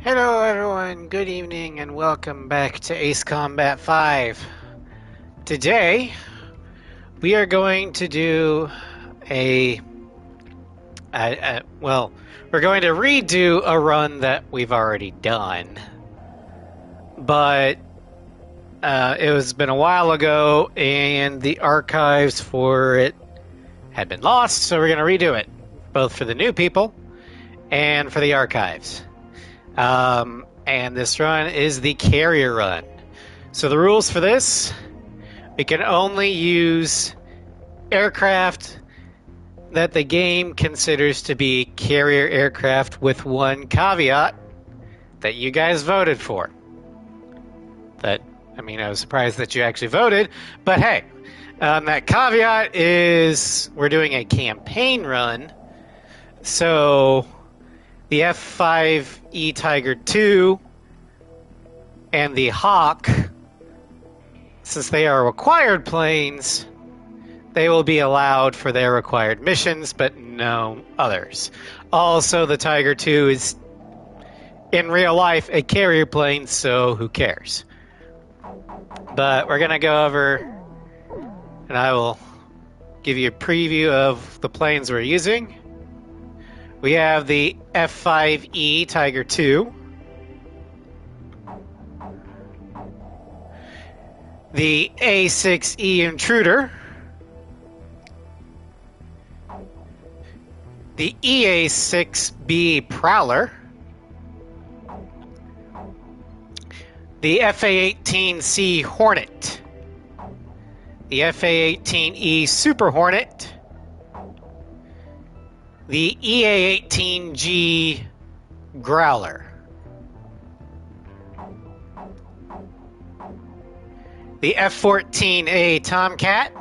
Hello everyone, good evening and welcome back to Ace Combat 5. Today, we are going to do well, we're going to redo a run that we've already done. But it was been a while ago and the archives for it had been lost, so we're going to redo it, both for the new people and for the archives. And this run is the carrier run. So the rules for this, we can only use aircraft that the game considers to be carrier aircraft with one caveat that you guys voted for. I was surprised that you actually voted, but hey, that caveat is we're doing a campaign run, so the F-5E Tiger II and the Hawk, since they are required planes, they will be allowed for their required missions, but no others. Also, the Tiger II is, in real life, a carrier plane, so who cares? But we're going to go over, and I will give you a preview of the planes we're using. We have the F-5E Tiger II, the A-6E Intruder, the EA-6B Prowler, the FA-18C Hornet, the FA-18E Super Hornet, the EA-18G Growler, the F-14A Tomcat,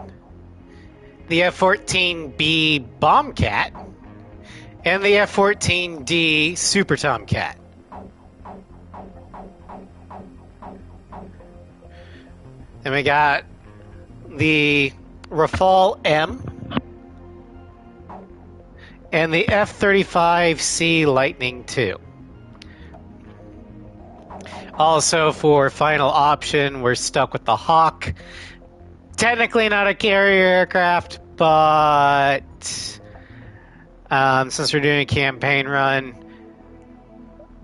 the F-14B Bombcat, and the F-14D Super Tomcat. Then we got the Rafale M and the F-35C Lightning II. Also, for final option, we're stuck with the Hawk. Technically not a carrier aircraft, but since we're doing a campaign run,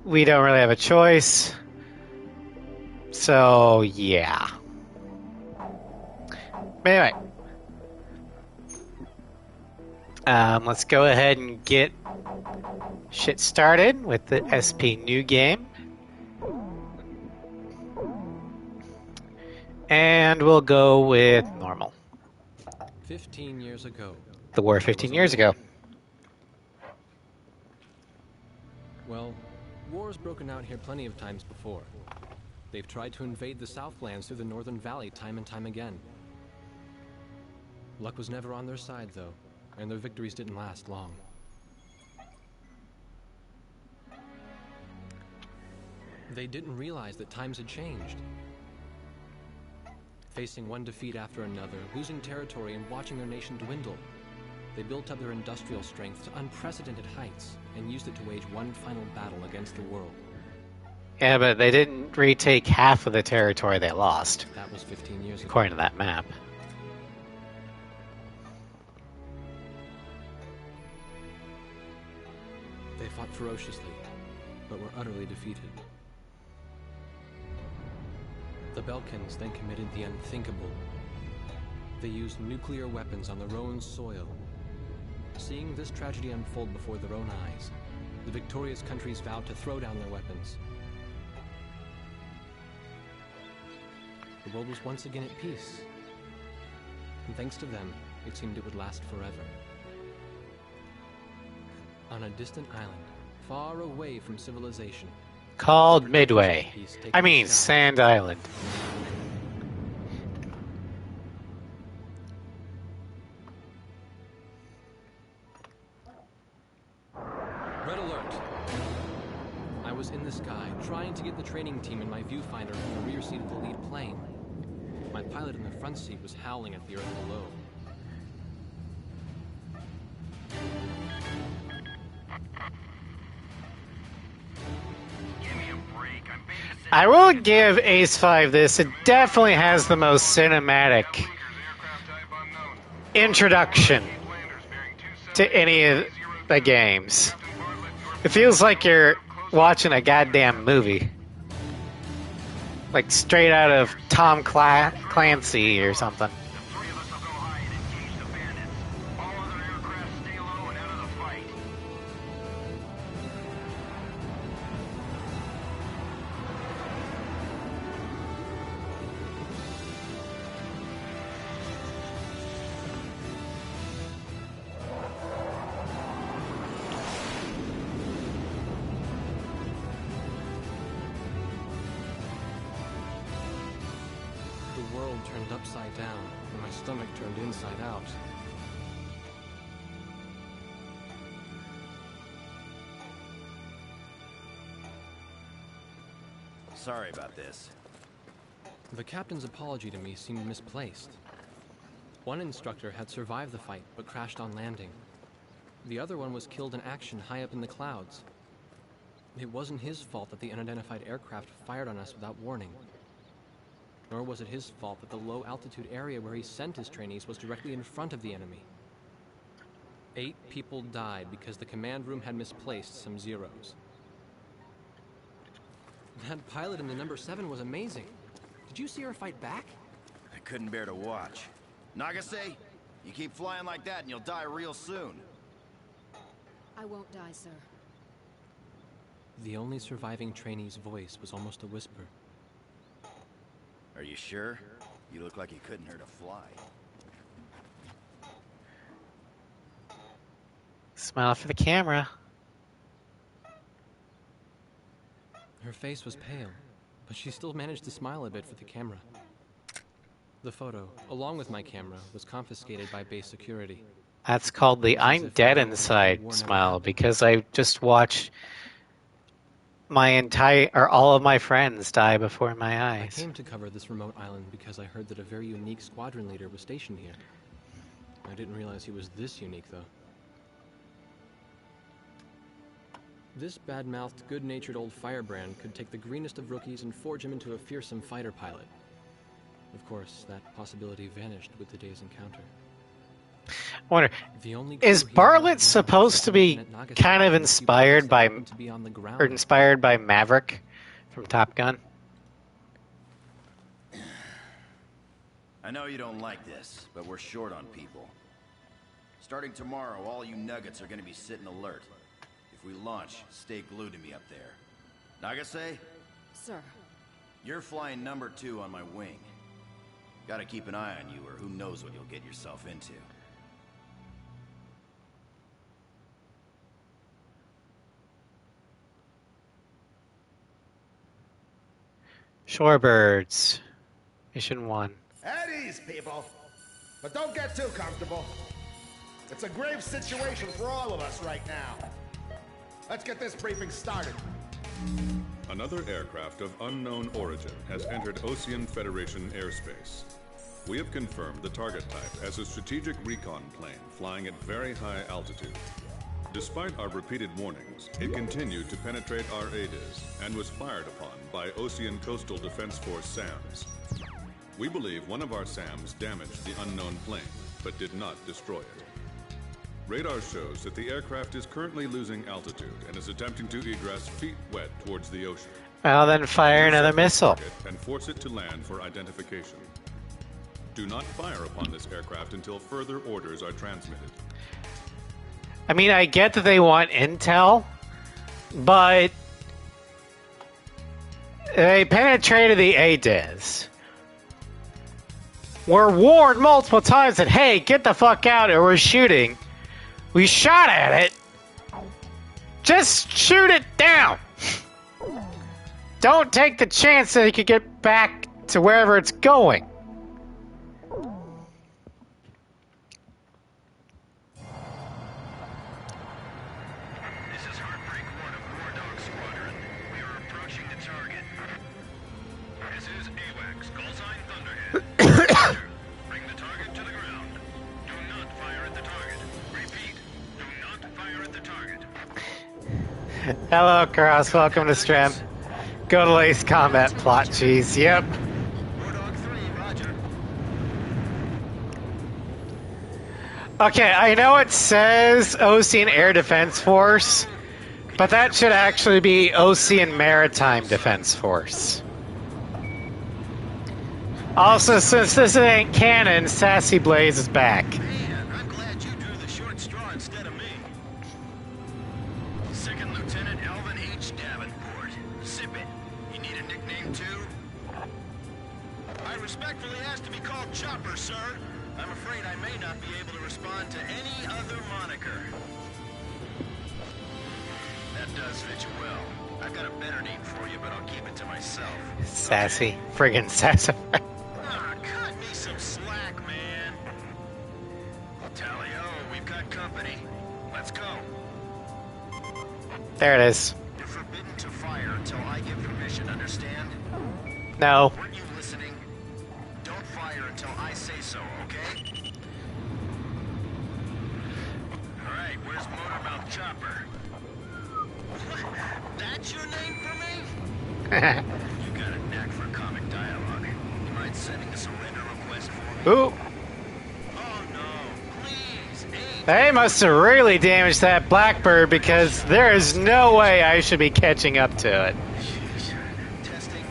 we don't really have a choice. So, yeah. Anyway, let's go ahead and get shit started with the SP New Game. And we'll go with normal. 15 years ago. The war 15 years ago. Well, war's broken out here plenty of times before. They've tried to invade the Southlands through the Northern Valley time and time again. Luck was never on their side, though, and their victories didn't last long. They didn't realize that times had changed. Facing one defeat after another, losing territory and watching their nation dwindle, they built up their industrial strength to unprecedented heights and used it to wage one final battle against the world. Yeah, but they didn't retake half of the territory they lost. That was 15 years ago. According to that map. They fought ferociously, but were utterly defeated. The Belkans then committed the unthinkable. They used nuclear weapons on their own soil. Seeing this tragedy unfold before their own eyes, the victorious countries vowed to throw down their weapons. The world was once again at peace, and thanks to them, it seemed it would last forever. On a distant island, far away from civilization, Called Midway. I mean, Sand Island. Red alert! I was in the sky, trying to get the training team in my viewfinder from the rear seat of the lead plane. My pilot in the front seat was howling at the earth below. Give me I will give Ace 5 this. It definitely has the most cinematic introduction to any of the games. It feels like you're watching a goddamn movie. Like straight out of Tom Clancy or something. The world turned upside down, and my stomach turned inside out. Sorry about this. The captain's apology to me seemed misplaced. One instructor had survived the fight, but crashed on landing. The other one was killed in action high up in the clouds. It wasn't his fault that the unidentified aircraft fired on us without warning. Nor was it his fault that the low-altitude area where he sent his trainees was directly in front of the enemy. 8 people died because the command room had misplaced some zeros. That pilot in the number 7 was amazing. Did you see her fight back? I couldn't bear to watch. Nagase, you keep flying like that and you'll die real soon. I won't die, sir. The only surviving trainee's voice was almost a whisper. Are you sure? You look like you couldn't hurt a fly. Smile for the camera. Her face was pale, but she still managed to smile a bit for the camera. The photo, along with my camera, was confiscated by base security. That's called the I'm dead inside smile, because I just watched all of my friends die before my I eyes. came to cover this remote island because I heard that a very unique squadron leader was stationed here. I didn't realize he was this unique, though. This bad-mouthed, good-natured old firebrand could take the greenest of rookies and forge him into a fearsome fighter pilot. Of course, that possibility vanished with the day's encounter. I wonder, The only is clue he Bartlett had supposed to be was that kind of Nagasaki inspired by, happened to be on the ground. or inspired by Maverick from Top Gun? I know you don't like this, but we're short on people. Starting tomorrow, all you nuggets are gonna be sitting alert. If we launch, stay glued to me up there. Nagase, Sir. you're flying number 2 on my wing. Gotta keep an eye on you, or who knows what you'll get yourself into. Shorebirds. Mission 1. At ease, people. But don't get too comfortable. It's a grave situation for all of us right now. Let's get this briefing started. Another aircraft of unknown origin has entered Osean Federation airspace. We have confirmed the target type as a strategic recon plane flying at very high altitude. Despite our repeated warnings, it continued to penetrate our ADIS and was fired upon by Osean Coastal Defense Force SAMs. We believe one of our SAMs damaged the unknown plane, but did not destroy it. Radar shows that the aircraft is currently losing altitude and is attempting to egress feet wet towards the ocean. Well, then fire another missile. And force it to land for identification. Do not fire upon this aircraft until further orders are transmitted. I mean, I get that they want intel, but they penetrated the ADIS. We're warned multiple times that, hey, get the fuck out or we're shooting. We shot at it. Just shoot it down. Don't take the chance that it could get back to wherever it's going. This is Heartbreak 1 of War Dog Squadron. We are approaching the target. This is AWACS, call sign Thunderhead. Bring the target to the ground. Do not fire at the target. Repeat, do not fire at the target. Hello, Cross. Welcome to stream. Go to Ace Combat plot, cheese. Yep. Mordog 3, roger. Okay, I know it says Ocean Air Defense Force, but that should actually be Ocean Maritime Defense Force. Also, since this ain't canon, Sassy Blaze is back. Man, I'm glad you drew the short straw instead of me. Second Lieutenant Alvin H. Davenport. Sip it. You need a nickname too? I respectfully ask to be called Chopper, sir. I'm afraid I may not be able to respond to any other moniker. That does fit you well. I've got a better name for you, but I'll keep it to myself. Sassy. Friggin' sassy. Ah, cut me some slack, man. Tally-ho, we've got company. Let's go. There it is. You're forbidden to fire until I give permission, understand? No. Weren't you listening? Don't fire until I say so, okay? Alright, where's Motormouth Chopper? That's your name for me? You got a knack for comic dialogue. You mind sending a surrender request for me? Ooh. Oh no, please, aim. They must have really damaged that Blackbird because there is no way I should be catching up to it. Testing.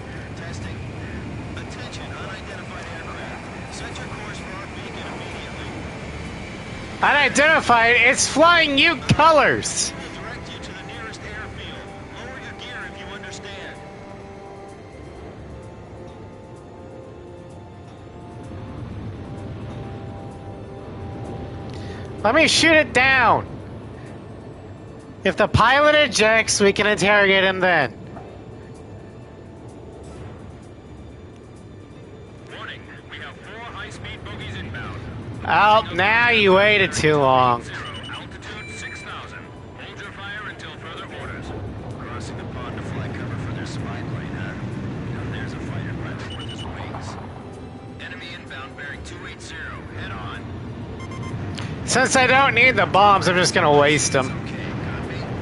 Attention, unidentified aircraft. Set your course for our beacon immediately. Unidentified, it's flying you colors. We'll direct you to the nearest airfield. Lower your gear if you understand. Let me shoot it down. If the pilot ejects, we can interrogate him then. Warning, we have 4 high-speed bogies inbound. Oh, now you waited too long. 0, altitude 6,000. Hold your fire until further orders. Crossing the pond to fly cover for their spy plane, huh? Now there's a fighter pilot worth his wings. Enemy inbound bearing 280. Head on. Since I don't need the bombs, I'm just gonna waste them. Okay,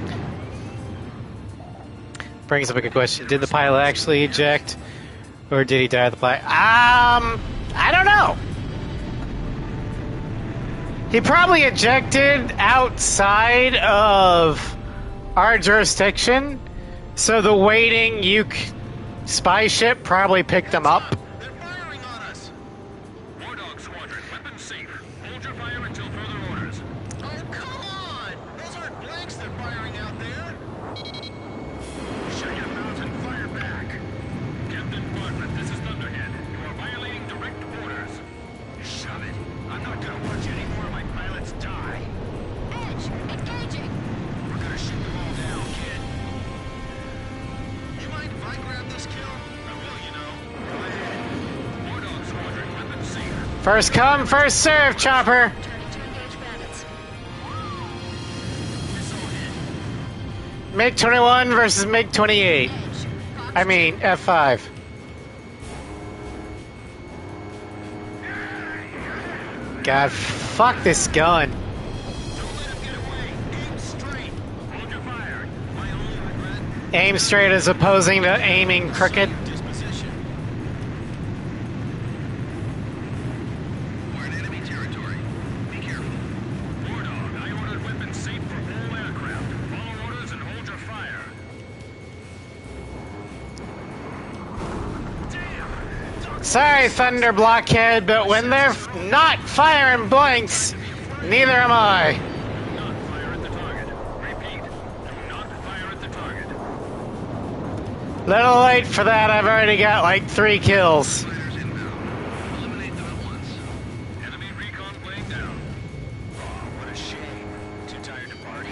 copy. Brings up a good question. Did the pilot actually eject? Or did he die of the flight? I don't know. He probably ejected outside of our jurisdiction, so the waiting spy ship probably picked them up. They're firing on us. Mordog Squadron, weapons safe. Hold your fire until further orders. Oh, come on! Those aren't blanks they're firing out there. Shut your mouth and fire back. Captain Bartlett, this is Thunderhead. You are violating direct orders. Shove it. I'm not gonna watch any more of my pilots die. Edge, engaging. We're gonna shoot them all down, kid. You mind if I grab this kill? I will, you know. Go ahead. Mordog Squadron, weapons safe. First come, first serve, Chopper. Turning to engage bandits. Missile hit. MiG-21 versus MiG-28. Edge. I mean, F5. God, fuck this gun. Don't let him get away. Aim straight. Hold your fire. My only regret. Aim straight as opposing to aiming crooked. Disposition. We're in enemy territory. Be careful. Mordog, I ordered weapons safe for all aircraft. Follow orders and hold your fire. Damn! Sorry, Thunder Blockhead, but when they're not firing blanks, neither am I. Do not fire at the target. Repeat. Do not fire at the target. Little late for that, I've already got like 3 kills. Fighters inbound. Eliminate them at once. Enemy recon plane down. Oh, what a shame. Too tired to party.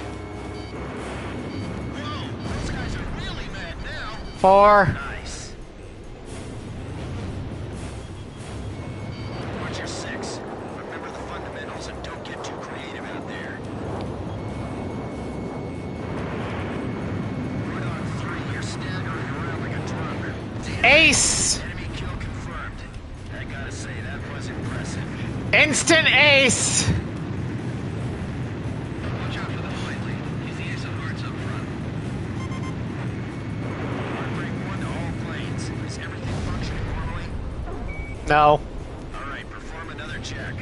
Whoa, those guys are really mad now. 4. Nice. Watch your 6. Remember the fundamentals and don't get too creative out there. Mordog 3, you're staggering around like a drunk. Damn. Ace! Enemy kill confirmed. I gotta say, that was impressive. Instant ace! Watch out for the flight lead. He's the ace of hearts up front. Heartbreak 1 to No. Alright, perform another check.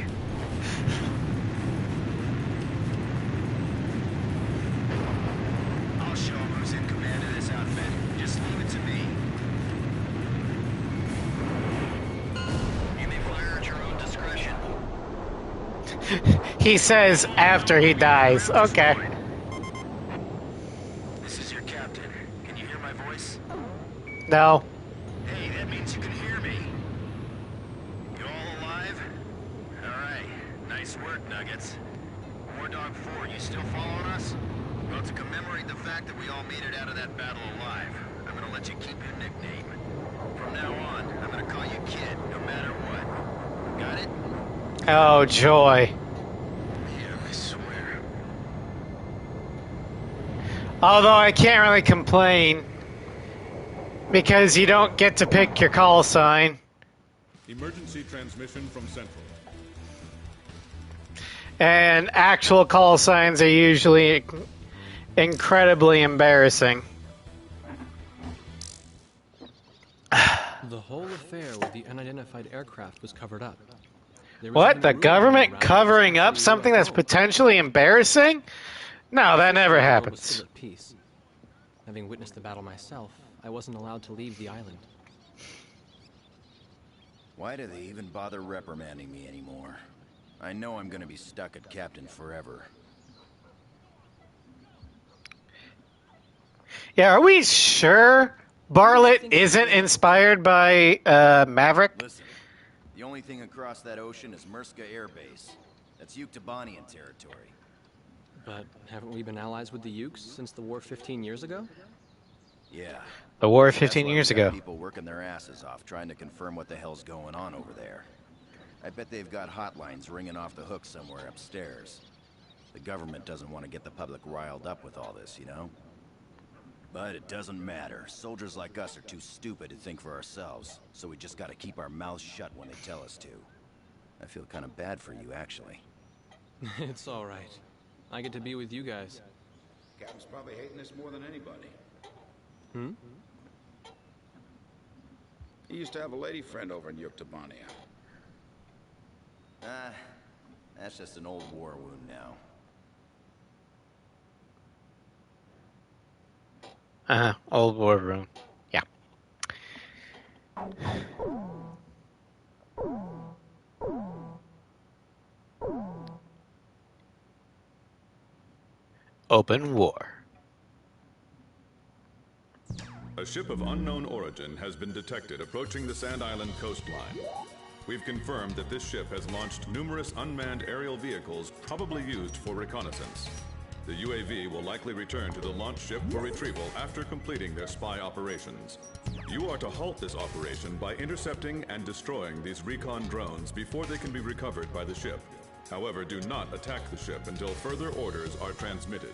I'll show him who's in command of this outfit. Just leave it to me. You may fire at your own discretion. He says after he dies. Okay. This is your captain. Can you hear my voice? No. Hey, that means you can hear me. You all alive? Alright. Nice work, Nuggets. War Dog 4, you still following us? Well, to commemorate the fact that we all made it out of that battle alive, I'm gonna let you keep your nickname. From now on, I'm gonna call you Kid, no matter what. Got it? Oh, joy. Yeah, I swear. Although I can't really complain because you don't get to pick your call sign. Emergency transmission from Central. And actual call signs are usually incredibly embarrassing. The whole affair with the unidentified aircraft was covered up. There was What? even The rumor government around covering the up something that's UFO. potentially embarrassing? No, that never The world was happens. still at peace. Having witnessed the battle myself, I wasn't allowed to leave the island. Why do they even bother reprimanding me anymore? I know I'm gonna be stuck at Captain forever. Yeah, are we sure Bartlett isn't inspired by Maverick? Listen, the only thing across that ocean is Murska Air Base. That's Uktabanian territory. But haven't we been allies with the Ukes since the war 15 years ago? Yeah. The war That's 15 why years we got ago. People working their asses off trying to confirm what the hell's going on over there. I bet they've got hotlines ringing off the hook somewhere upstairs. The government doesn't want to get the public riled up with all this, you know? But it doesn't matter. Soldiers like us are too stupid to think for ourselves, so we just gotta keep our mouths shut when they tell us to. I feel kind of bad for you, actually. It's all right. I get to be with you guys. Captain's probably hating this more than anybody. Hmm? He used to have a lady friend over in Uktabania. Ah, that's just an old war wound now. Old war room. Yeah. Open war. A ship of unknown origin has been detected approaching the Sand Island coastline. We've confirmed that this ship has launched numerous unmanned aerial vehicles probably used for reconnaissance. The UAV will likely return to the launch ship for retrieval after completing their spy operations. You are to halt this operation by intercepting and destroying these recon drones before they can be recovered by the ship. However, do not attack the ship until further orders are transmitted.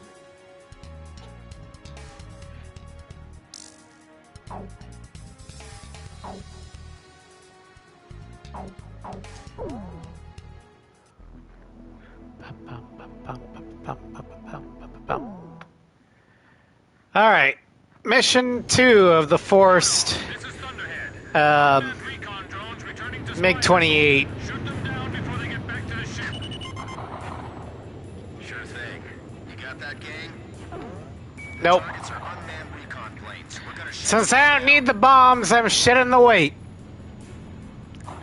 All right. Mission 2 of the forced This is Thunderhead. Recon drones returning to MiG-28. Shoot them down before they get back to the ship. Sure thing. You got that, gang? Nope. Targets are unmanned recon planes. We're gonna shoot Since I don't need the bombs, I'm shitting the weight. Our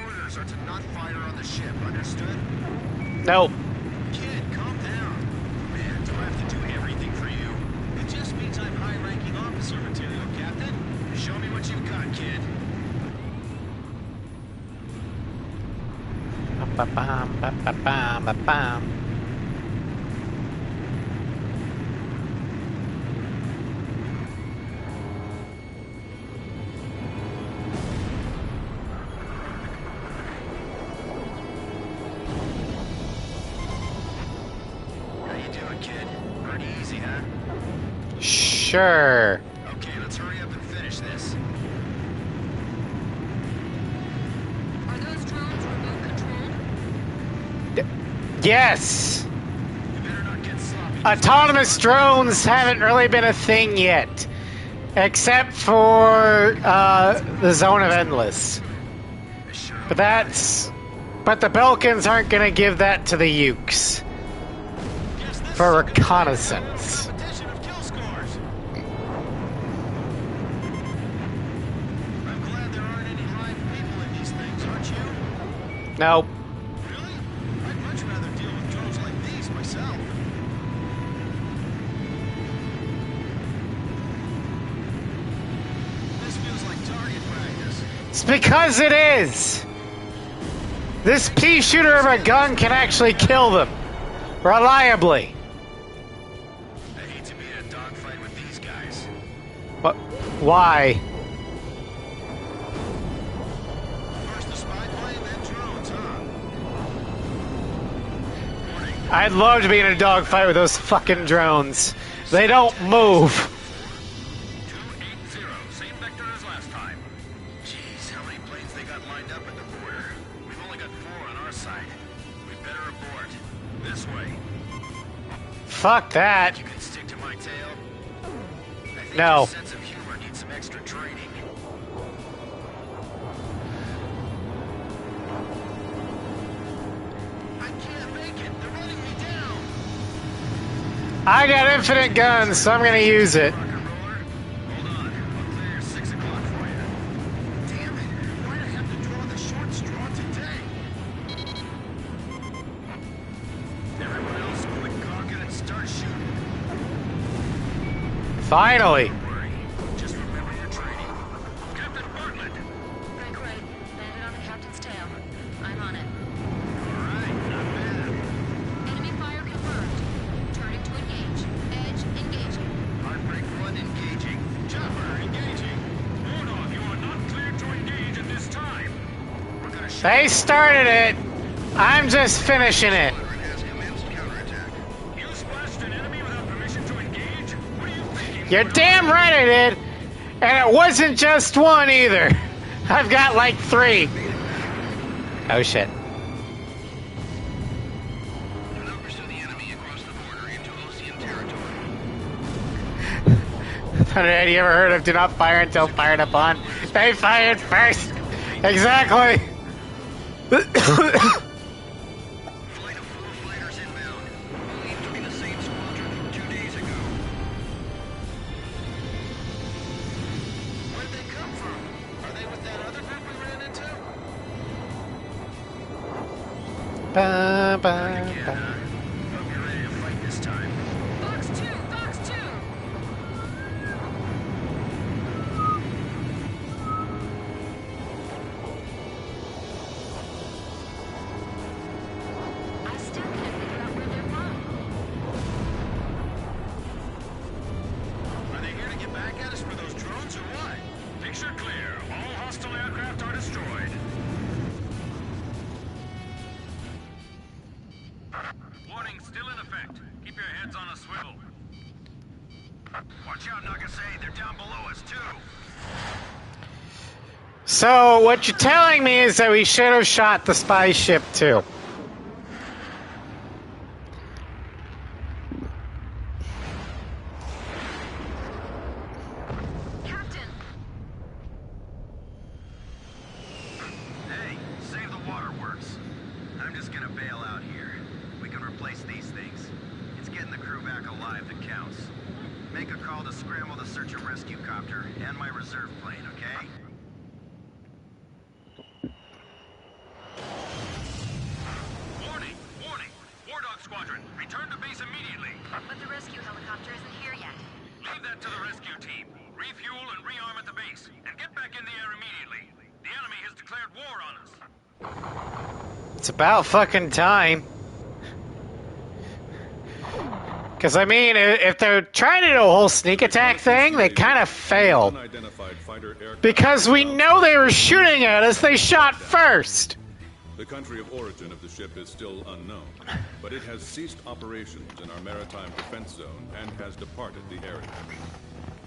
orders are to not fire on the ship, understood? Nope. Kid, calm down. Man, do I have to do everything for you? It just means I'm high-ranking officer material, Captain. Show me what you've got, kid. Ba-ba-bam, ba-ba-bam, ba-bam. How you doing, kid? Pretty easy, huh? Sure. Okay, let's hurry up and finish this. Are those drones remote controlled? Yes. You better not get sloppy. Autonomous drones haven't really been a thing yet. Except for the Zone of Endless. But but the Belkans aren't gonna give that to the Ukes for reconnaissance. Competition of kill scores. I'm glad there aren't any live people in these things, aren't you? Nope. Really? I'd much rather deal with drones like these myself. This feels like target practice. It's because it is! This pea shooter of a gun can actually kill them. Reliably. I hate to be in a dogfight with these guys. But why? First the spy plane, then drones, huh? Warning. I'd love to be in a dogfight with those fucking drones. They don't move. 280, same vector as last time. Jeez, how many planes they got lined up at the border? We've only got 4 on our side. We better abort. This way. Fuck that. You can stick to my tail. I think No. your sense of humor needs some extra training. I can't make it. They're running me down. I got infinite guns, so I'm gonna use it. Rock and roller. Hold on. I'll clear your 6 o'clock for you. Damn it. Why'd I have to draw the short straw today? Everyone else, quit gawking and start shooting. Finally. Don't worry. Just remember your training. Captain Bartlett. Break right. Landed on the captain's tail. I'm on it. All right, not bad. Enemy fire confirmed. Turning to engage. Edge engaging. Heartbreak 1 engaging. Chopper engaging. Mordog, you are not cleared to engage at this time. We're gonna shoot. They started it. I'm just finishing it. Has commenced counterattack. You splashed an enemy without permission to engage? What are you thinking? You're damn right I did. And it wasn't just one either. I've got like 3. Oh shit. Do not pursue the enemy across the border into Osean territory. Thunderhead, you ever heard of do not fire until fired upon? They fired first. Exactly. Flight of 4 fighters inbound. Believed to be the same squadron from 2 days ago. Where'd they come from? Are they with that other group we ran into? Ba, ba, Yeah, ba. hope you're ready to fight this time. Fox 2! Fox 2! I still can't figure out where they're from. Are they here to get back at us for those drones or what? Picture clear. All hostile aircraft are destroyed. Warning still in effect. Keep your heads on a swivel. Watch out, Nagasei. They're down below us, too. So what you're telling me is that we should have shot the spy ship too. Captain! Hey, save the waterworks. I'm just gonna bail out here. We can replace these things. It's getting the crew back alive that counts. Make a call to scramble the search and rescue copter and my reserve plane, okay? Warning! Warning! War Dog Squadron, return to base immediately. But the rescue helicopter isn't here yet. Leave that to the rescue team. Refuel and rearm at the base. And get back in the air immediately. The enemy has declared war on us. It's about fucking time. Because, I mean, if they're trying to do a whole sneak attack thing, they kind of failed. Unidentified fighter aircraft. Because we know they were shooting at us, they shot first. The country of origin of the ship is still unknown, but it has ceased operations in our maritime defense zone and has departed the area.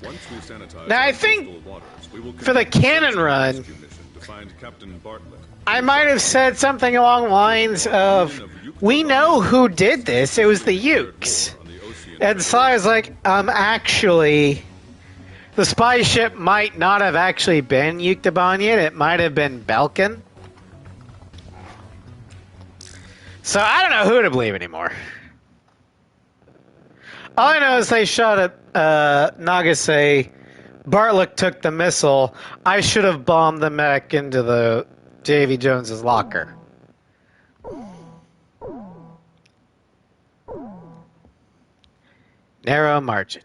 Once we sanitize Now, I our think coastal waters, we will for the conduct a cannon search and run, rescue mission to find Captain Bartlett. I might have said something along the lines of, we know who did this, it was the Ukes. And so I was like, actually, the spy ship might not have actually been Yuktobanian. It might have been Belkin. So I don't know who to believe anymore. All I know is they shot at Nagase. Bartlook took the missile. I should have bombed the mech into the Davy Jones's locker. Narrow margin.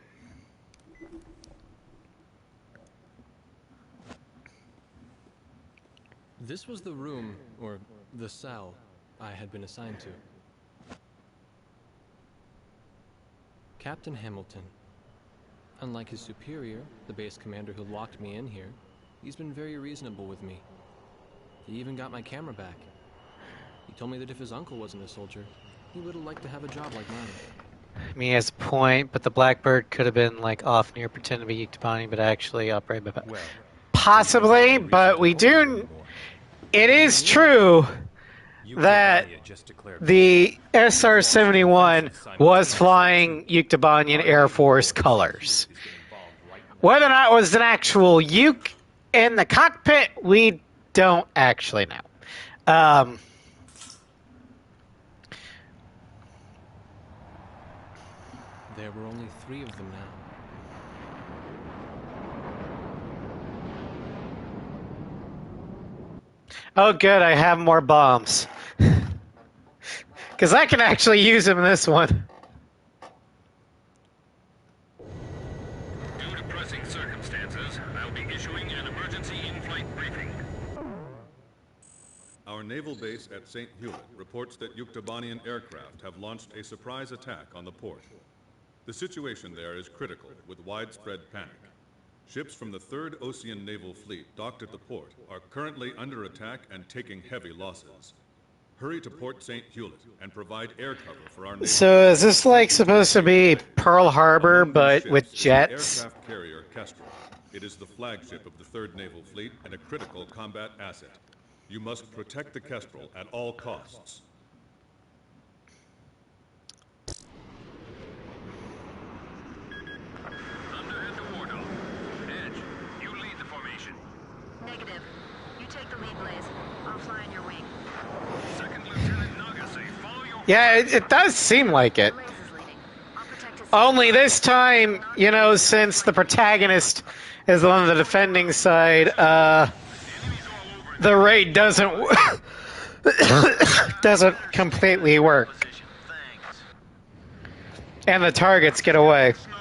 This was the room, or the cell, I had been assigned to. Captain Hamilton. Unlike his superior, the base commander who locked me in here, he's been very reasonable with me. He even got my camera back. He told me that if his uncle wasn't a soldier, he would have liked to have a job like mine. I mean, he has a point, but the Blackbird could have been like off near pretending to be Yuktobani, but actually operated by... Well, Possibly, but we do... It is true that the SR-71 was flying Yuktobanian Air Force colors. Whether or not it was an actual Yuk in the cockpit, we don't actually know. There were only 3 of them now. Oh, good, I have more bombs. Because I can actually use them in this one. Due to pressing circumstances, I'll be issuing an emergency in-flight briefing. Our naval base at St. Hewlett reports that Yuktobanian aircraft have launched a surprise attack on the port. The situation there is critical, with widespread panic. Ships from the 3rd Ocean Naval Fleet docked at the port are currently under attack and taking heavy losses. Hurry to Port St. Hewlett and provide air cover for our naval. So is this like supposed to be Pearl Harbor, Among these but ships with is the jets? aircraft carrier Kestrel. It is the flagship of the 3rd Naval Fleet and a critical combat asset. You must protect the Kestrel at all costs. Thunder at the Wardle. Edge, you lead the formation. Negative. You take the lead, Blaze. I'll fly in your wing. Second Lieutenant Nagase, follow your... Yeah, it does seem like it. Blaze is leading. I'll protect his... Only this time, you know, since the protagonist is on the defending side, the raid doesn't doesn't completely work, and the targets get away. Snow.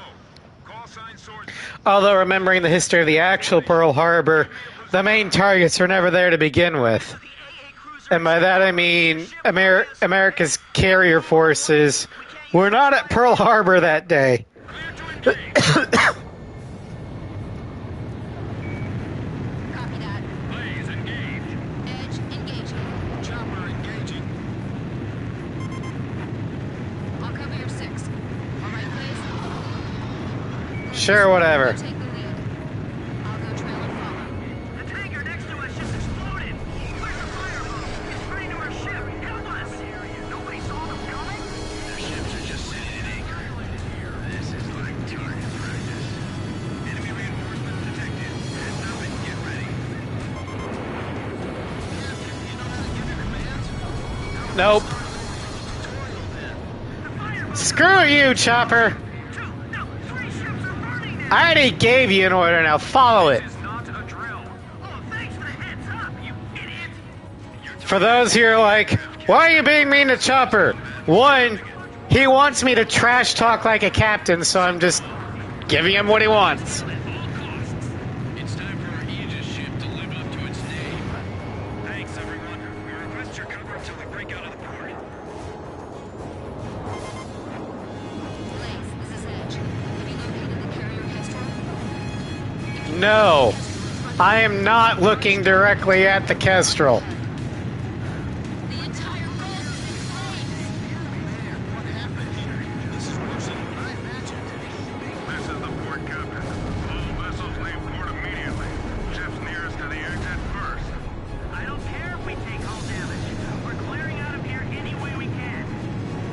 Call sign Swordsman. Although remembering the history of the actual Pearl Harbor, the main targets were never there to begin with. And by that I mean America's carrier forces were not at Pearl Harbor that day. Clear to engage. Copy that. Blaze, engage. Edge, engaging. Chopper engaging. I'll cover your 6. All right, Blaze? Sure, whatever. You take the lead. I'll go trail and follow. The tanker next to us just exploded. Where's the firebomb? It's right into our ship. Help us. Nobody saw them coming? Their ships are just sitting at anchor. This is like target practice. Enemy reinforcements detected. Heads up and get ready. You know how to give your commands? Nope. The fire Screw you, Chopper. 2, no, 3 ships are burning now. I already gave you an order, now follow it. This is not a drill. Oh, thanks for the heads up, you idiot. For those who are like, why are you being mean to Chopper? One, he wants me to trash talk like a captain, so I'm just giving him what he wants. At all costs. It's time for our Aegis ship to live up to its name. Thanks, everyone. We request your cover until we break out of the port. Blaze, this is Edge. Have you located the carrier Kestrel? No, I am not looking directly at the Kestrel. The entire Gulf is in flames. What happened here? This is worse than what I imagined. This is the port captain. All vessels leave port immediately. Ships nearest to the exit first. I don't care if we take hull damage. We're clearing out of here any way we can.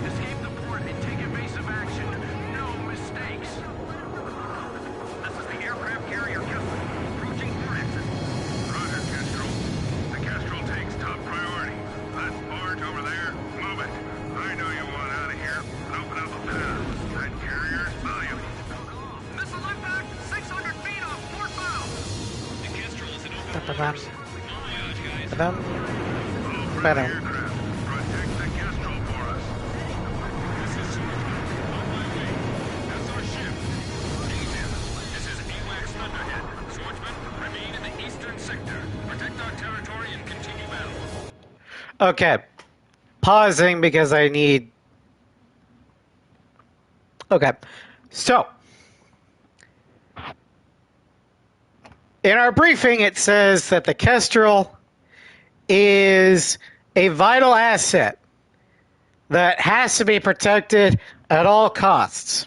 Escape the port and take evasive action. No mistakes. This is the aircraft Ba-dum. Ba-dum. Ba-dum. Protect the Kestrel for us. This is that's our ship. Agent, this is AWACS Thunderhead. Swordsman, remain in the eastern sector. Protect our territory and continue battle. Okay. Pausing because I need... Okay. So, in our briefing, it says that the Kestrel is a vital asset that has to be protected at all costs.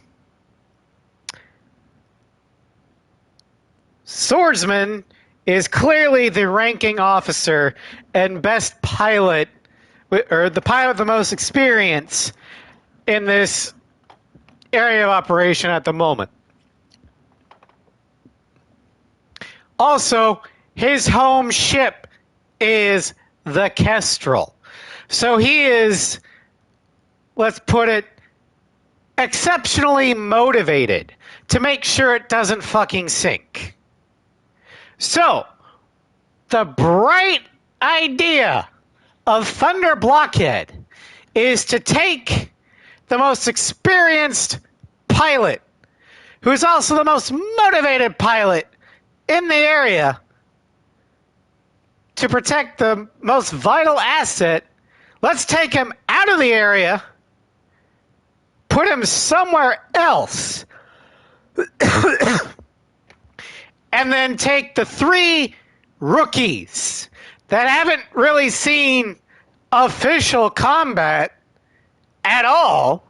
Swordsman is clearly the ranking officer and best pilot, or the pilot with the most experience in this area of operation at the moment. Also, his home ship is the Kestrel. So he is, let's put it, exceptionally motivated to make sure it doesn't fucking sink. So, the bright idea of Thunder Blockhead is to take the most experienced pilot, who's also the most motivated pilot in the area, to protect the most vital asset. Let's take him out of the area, put him somewhere else, and then take the 3 rookies that haven't really seen official combat at all,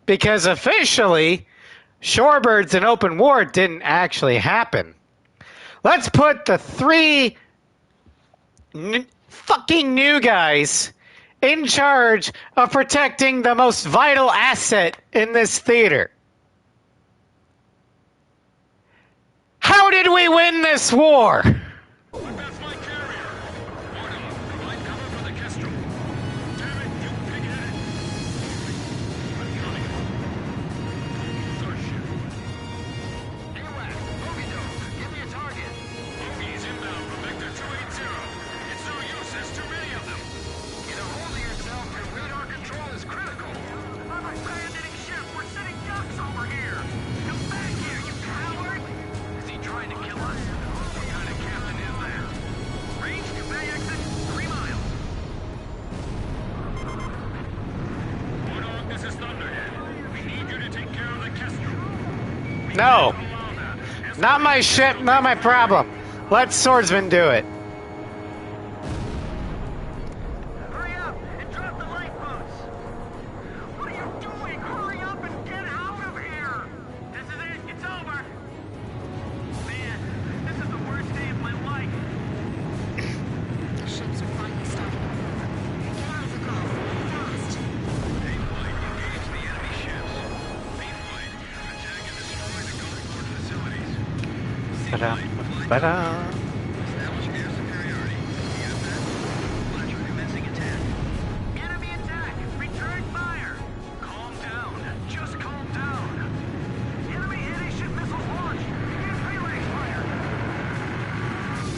because officially Shorebirds and Open War didn't actually happen. Let's put the 3 fucking new guys in charge of protecting the most vital asset in this theater. How did we win this war? That's my carrier. Wardog, provide cover for the Kestrel. Damn it, you pig-headed. I'm coming. It's our ship. AWACS, Bogey Dog, give me a target. Bogey's inbound from Vector 280. It's no use, there's too many of them. Get a hold of yourself, your radar control is critical. I'm a banditting ship, we're sitting ducks over here. Come back here, you coward. Is he trying to kill us? What kind of captain is that? Range to bay exit, 3 miles. Wardog, this is Thunderhead. We need you to take care of the Kestrel. No, Allow that. not my ship, not my problem. Let Swordsman do it. Hurry up and drop the lifeboats. What are you doing? Hurry up and get out of here. This is it. It's over. Man, this is the worst day of my life. The ships are finally starting to move. Get out of the Gulf, fast. Main flight, engage the enemy ships. Main flight, attack and destroy the Gulfport facilities. Ba-dum, ba-dum. Establish air superiority. You got that? Fletcher commencing attack. Enemy attack! Return fire! Calm down. Just calm down. Enemy anti-ship missiles launched. Use relay fire.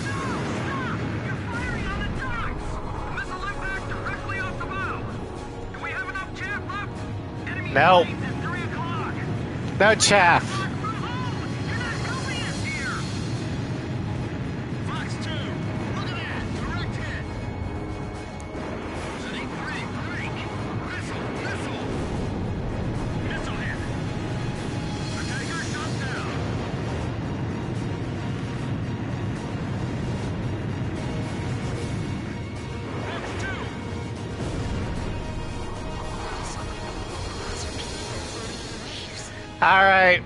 No! Stop! You're firing on the docks! Missile impact directly off the bow. Do we have enough chaff left? Enemy No. planes at 3 o'clock. No chaff. You're not helping us here! Fox 2, look at that! Direct hit! City 3, break! Missile! Missile! Missile hit! Attacker shot down! Fox 2! All right.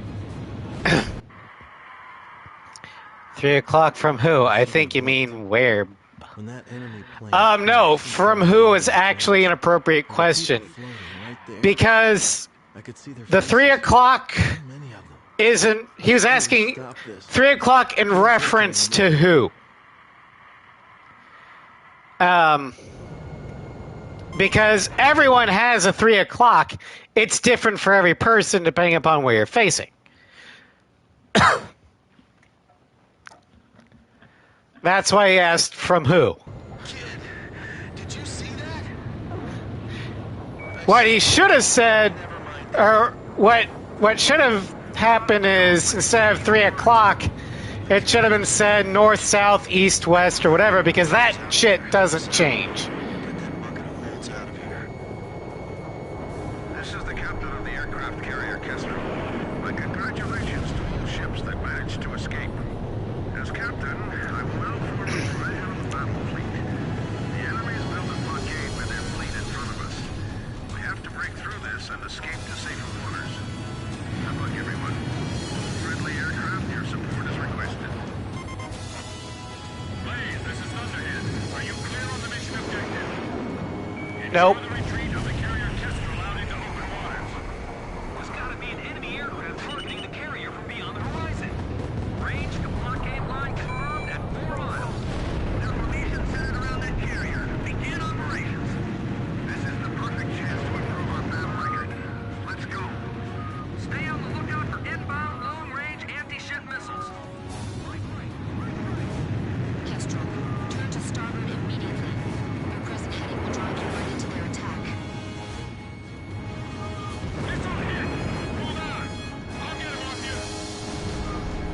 3 o'clock from who? I think you mean where. When that enemy plane No, from who is actually an appropriate question. floating right there, Because I could see their the 3 o'clock faces, many of them. isn't. He was asking 3 o'clock in reference to who? Because everyone has a 3 o'clock. It's different for every person depending upon where you're facing. That's why he asked from who. Kid, did you see that? What he should have said, Never mind. or what should have happened is instead of 3 o'clock, it should have been said north, south, east, west, or whatever, because that shit doesn't change. Get that bucket of bolts out of here. This is the captain of the aircraft carrier Kestrel. My congratulations to all ships that managed to escape. As captain, I will now form a division of the battle fleet. The enemy has built a blockade with their fleet in front of us. We have to break through this and escape to safer waters. Good luck, everyone. Friendly aircraft, your support is requested. Blaze, this is Thunderhead. Are you clear on the mission objective? Nope. The retreat of the carrier Kestrel out into open waters. There's gotta be an enemy aircraft targeting the carrier from beyond the horizon. Range to blockade line confirmed at 4 miles. Their formation centered around that carrier. Begin operations. This is the perfect chance to improve our battle record. Let's go. Stay on the lookout for inbound long-range anti-ship missiles. Kestrel, turn to starboard immediately. Your present heading will drive you right into their attack. Missile hit! Hold on! I'll get him off you!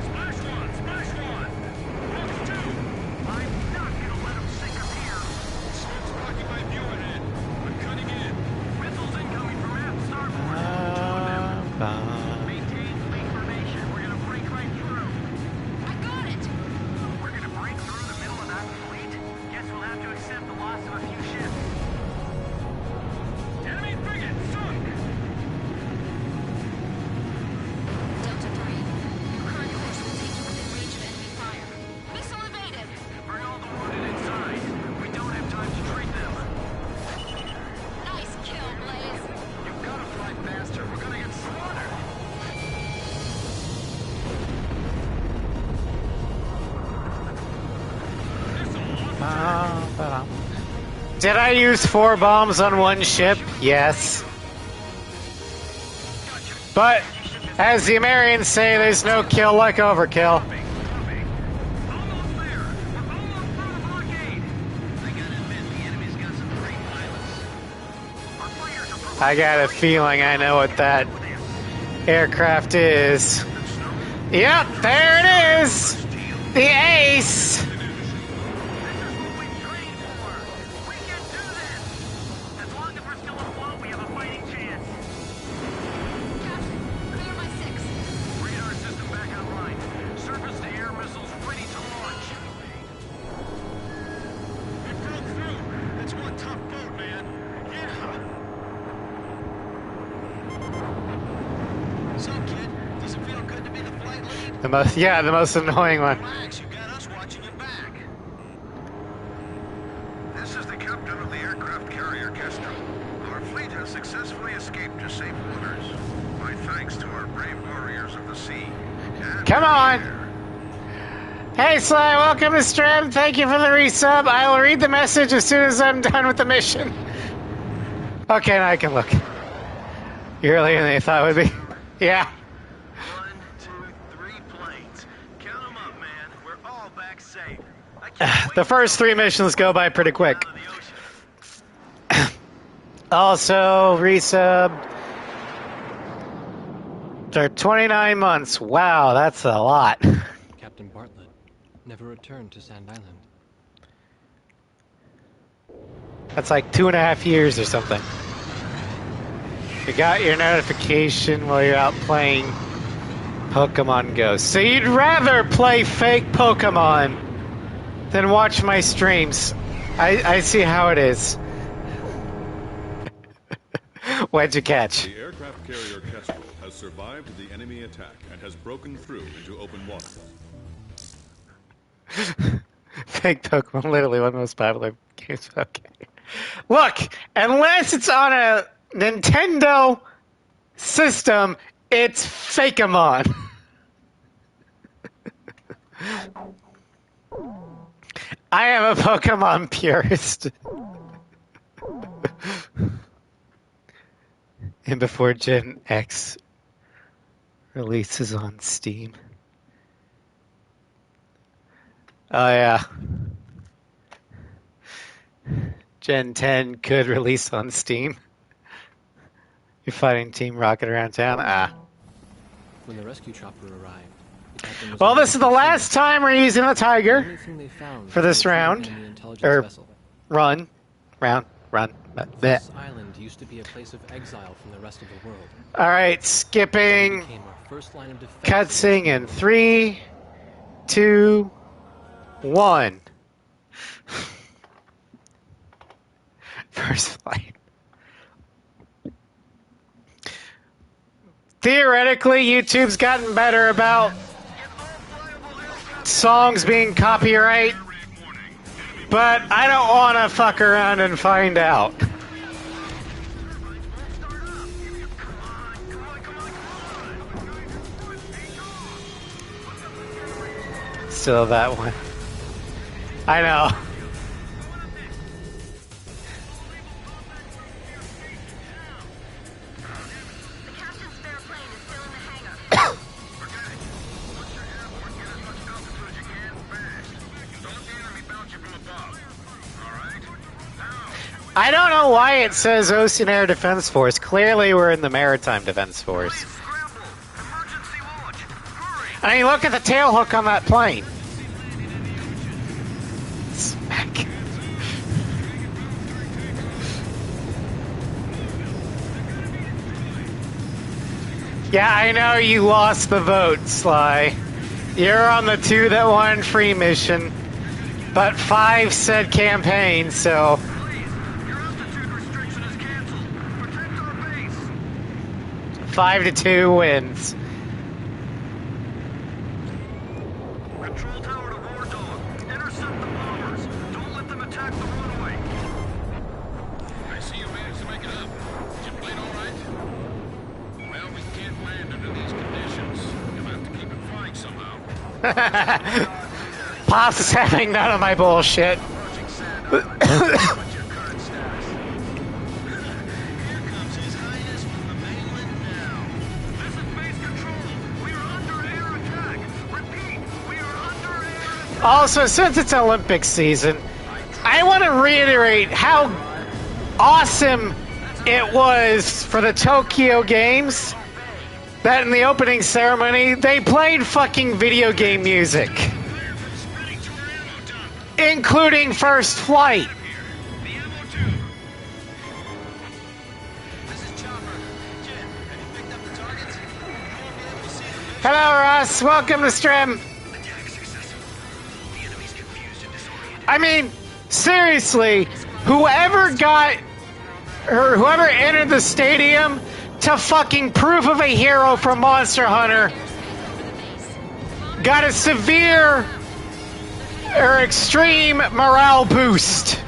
Splash one! Splash one! Hooks two! I'm not gonna let him sink us here! Smoke's blocking my view ahead. I'm cutting in. Missiles incoming from aft starboard. Maintain fleet formation. We're gonna break right through. I got it! We're gonna break through the middle of that fleet? Guess we'll have to accept the loss of a few ships. Enemy frigate sunk! Delta 3, your current course will take you within range of enemy fire. Missile evaded! Bring all the wounded inside. We don't have time to treat them. Nice kill, Blaze! You've got to fly faster. We're gonna get slaughtered. Did I use 4 bombs on one ship? Yes. But, as the Americans say, there's no kill like overkill. Almost there. We're almost through the blockade. I gotta admit, the enemy's got some great pilots. Our fighters are I got a feeling I know what that aircraft is. Yep, there it is! The Ace! This is what we trained for. We can do this. As long as we're still afloat, we have a fighting chance. Captain, clear my 6. Radar system back online. Surface-to-air missiles ready to launch. It broke through. That's one tough boat, man. Yeah. So, kid, does it feel good to be the flight lead? The most annoying one. Relax, you got us watching your back. This is the captain of the aircraft carrier Kestrel. Our fleet has successfully escaped to safe waters. My thanks to our brave warriors of the sea. And Come the on. air. Hey Sly, welcome to Strand. Thank you for the resub. I will read the message as soon as I'm done with the mission. Okay, now I can look. You're earlier than I thought it would be. Yeah. 1, 2, 3 planes. Count them up, man. We're all back safe. I can't wait The first 3 missions go by pretty quick. out of the ocean. Also, resub. For 29 months. Wow, that's a lot. Captain Bartlett never returned to Sand Island. That's like 2.5 years or something. You got your notification while you're out playing Pokemon Go. So you'd rather play fake Pokemon than watch my streams. I see how it is. What'd you catch? The aircraft carrier Kestrel has survived the enemy attack and has broken through into open water. Fake Pokemon, literally one of the most popular games. Okay. Look, unless it's on a Nintendo system, it's Fakeamon. I am a Pokemon purist. And before Gen X releases on Steam. Oh yeah. Gen 10 could release on Steam. You're fighting Team Rocket around town? Ah. When the rescue chopper arrived, the captain was Well, unable this is to the see last them. time we're using the The Tiger. only thing they found for was this the retreating round, enemy intelligence or- vessel. Run. Bleh. This island used to be a place of exile from the rest of the world. Alright, It skipping became our first line of defense. cutscene in 3, 2, 1. First flight. Theoretically, YouTube's gotten better about songs being copyright, but I don't want to fuck around and find out. Still that one. I know. The captain's spare plane is still in the hangar. I don't know why it says Ocean Air Defense Force. Clearly we're in the Maritime Defense Force. I mean, look at the tail hook on that plane. Smack. Yeah, I know you lost the vote, Sly. You're on the 2 that won free mission, but 5 said campaign, so... Your altitude restriction is canceled. Protect our base. 5-2 wins. Control tower to War Dog. Intercept the bombers. Don't let them attack the runway. I see you managed to make it up. Is your plane all right? Well, we can't land under these conditions. You'll have to keep it flying somehow. Pops is having none of my bullshit. Approaching Sand Island. What's your current status? Here comes His Highness from the mainland now. This is base control. We are under air attack. Repeat, we are under air attack. Also, since it's Olympic season, I want to reiterate how awesome it was for the Tokyo Games that in the opening ceremony, they played fucking video game music, including First Flight. The MO2. This is Chopper. Jen, have you picked up the targets? You won't be able to see them. Hello, Ross. Welcome to stream. Attack successful. The enemy's confused and disoriented. I mean, seriously, whoever entered the stadium to fucking proof of a hero from Monster Hunter got a severe or extreme morale boost.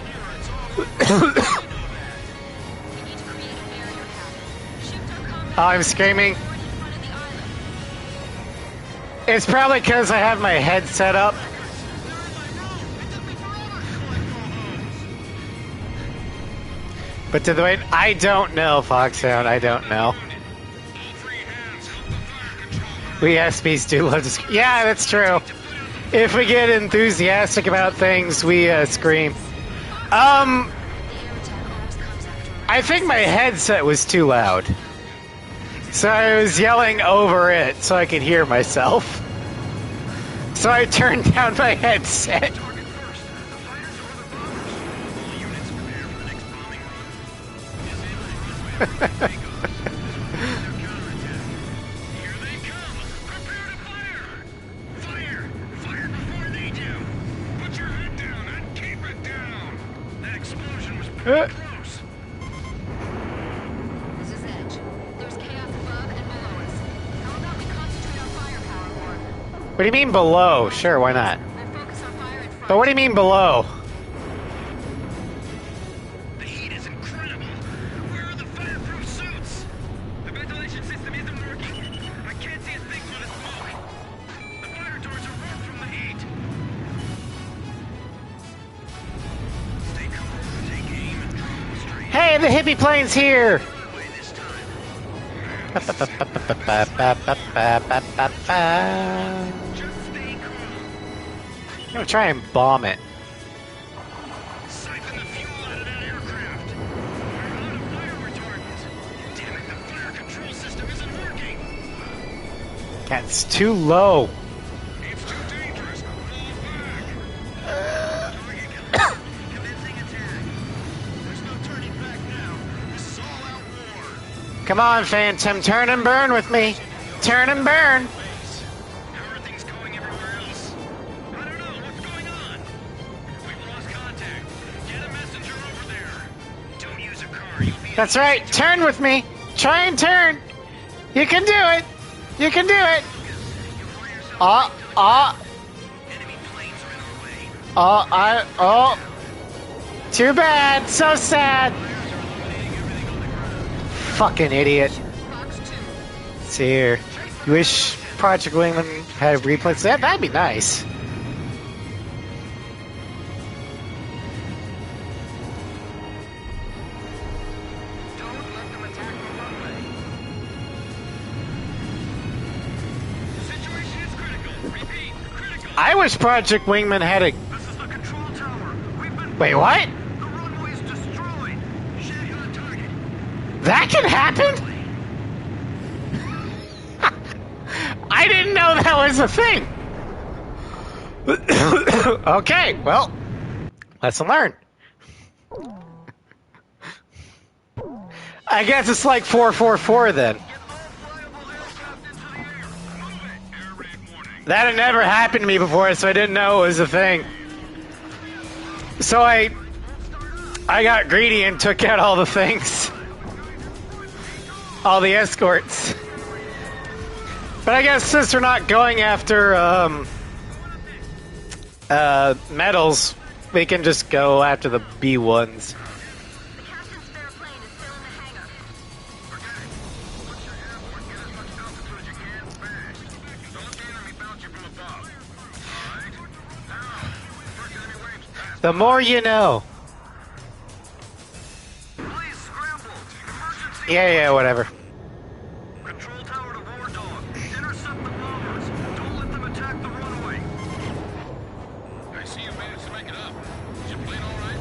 I'm screaming. It's probably because I have my head set up. But to the way, I don't know, Foxhound, I don't know. We SBs do love to scream. Yeah, that's true. If we get enthusiastic about things, we scream. I think my headset was too loud. So I was yelling over it so I could hear myself. So I turned down my headset. This is Edge. There's chaos above and below us. How about we concentrate our firepower more? What do you mean below? Sure, why not? And focus our fire in front. But what do you mean below? The heat is incredible. Where are the fireproof suits? The ventilation system isn't working. I can't see a thing through the smoke. The fire doors are warped from the heat. Stay cool, take aim, and draw straight. Hey, the hippie plane's here! Way this time. Just stay cool. gonna try and bomb it. Siphon the fuel out of that aircraft. We're out of fire retardant. Damn it, the fire control system isn't working. That's too low. It's too dangerous. Fall back. Commencing attack. There's no turning back now. This is all out war. Come on, Phantom, turn and burn with me. Turn and burn. How are things going everywhere else? I don't know. What's going on? We've lost contact. Get a messenger over there. Don't use a car. You'll be That's right. Turn with me. Try and turn. You can do it. You can do it. enemy planes are in our way. Too bad. So sad. Fucking idiot. Fox 2. See here. You wish Project Wingman had replays? That'd be nice. Don't let them attack the runway. The situation is critical. Repeat, critical. I wish Project Wingman had a. This is the control tower. We've been. Wait, what? The runway is destroyed. Shed on target. That can happen? I didn't know that was a thing. Okay, well, lesson learned. I guess it's like 444 then. Get all flyable aircraft into the air. Move it. Air raid warning. That had never happened to me before, so I didn't know it was a thing. So I got greedy and took out all the things. All the escorts. But I guess since we're not going after medals, we can just go after the B1s. The captain's spare plane is still in the hangar. Once you're airborne, get as much altitude as you can fast. Don't let the enemy bounce you from above. Alright? Now, first enemy waves past. The more you know. Please scramble. Emergency. Yeah, whatever. Control tower to War Dog. Intercept the bombers. Don't let them attack the runway. I see you managed to make it up. Is your plane all right?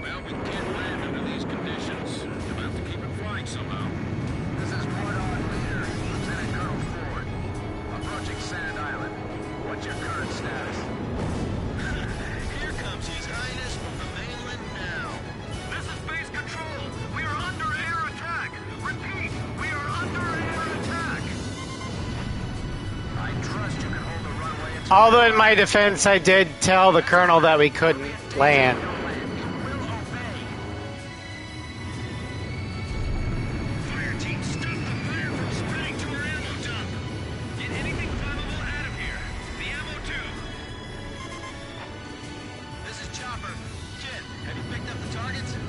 Well, we can't land under these conditions. You'll have to keep it flying somehow. This is War Dog leader, Lieutenant Colonel Ford. Approaching Sand Island. What's your current status? Here comes His Highness from the mainland now. This is base control. We are under air attack. Repeat, we are under air attack. I trust you can hold the runway until Although in my defense, I did tell the colonel that we couldn't land. you land. It will obey. Fire team, stop the fire from spreading to our ammo dump. Get anything flammable out of here. The ammo too. This is Chopper. Kid, have you picked up the targets? You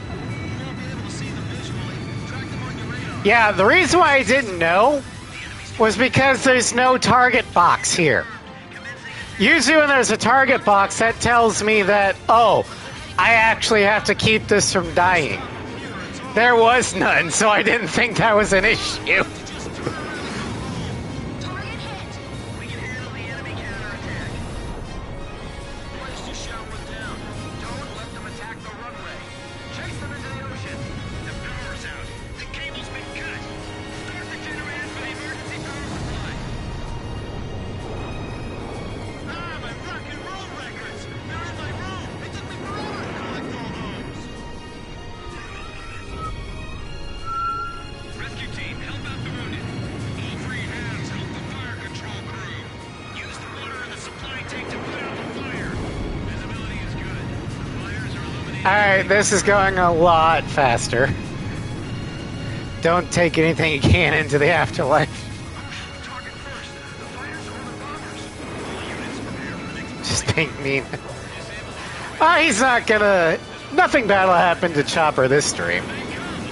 won't be able to see them visually. Track them on your radar. Yeah, the reason why I didn't know was because there's no target box here. Usually when there's a target box, that tells me that, oh, I actually have to keep this from dying. There was none, so I didn't think that was an issue. Target hit. We can handle the enemy counterattack. Place to shower down. Don't let them attack the runway. Chase them into the ocean. The power's out. The cable's been cut. Start the generator for the emergency power supply. Ah, my rock and roll records. They're in my room. It took me forever to collect all those. Rescue team, help out the wounded. All three hands help the fire control crew. Use the water in the supply tank to put out the fire. Visibility is good. The fires are illuminated. Alright, this is going a lot faster. Don't take anything you can into the afterlife. Target first. The fires are on the bombers. All units prepare for the next Just being mean. He's not gonna... Nothing bad will happen to Chopper this stream.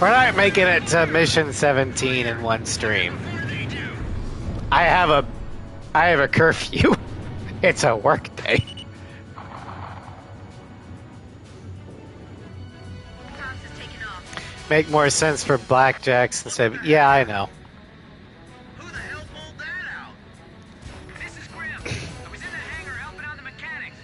We're not making it to mission 17 in one stream. before they do. I have a curfew. It's a work day. Cox is taken off. Make more sense for blackjacks instead of... Yeah, I know. Who the hell pulled that out? This is Grim. I was in the hangar helping out the mechanics.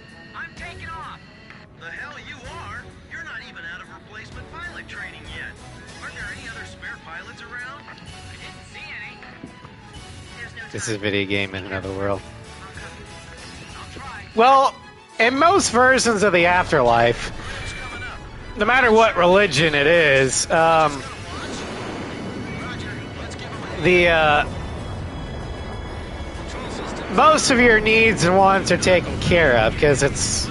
This is a video game in another world. Well, in most versions of the afterlife, no matter what religion it is, most of your needs and wants are taken care of because it's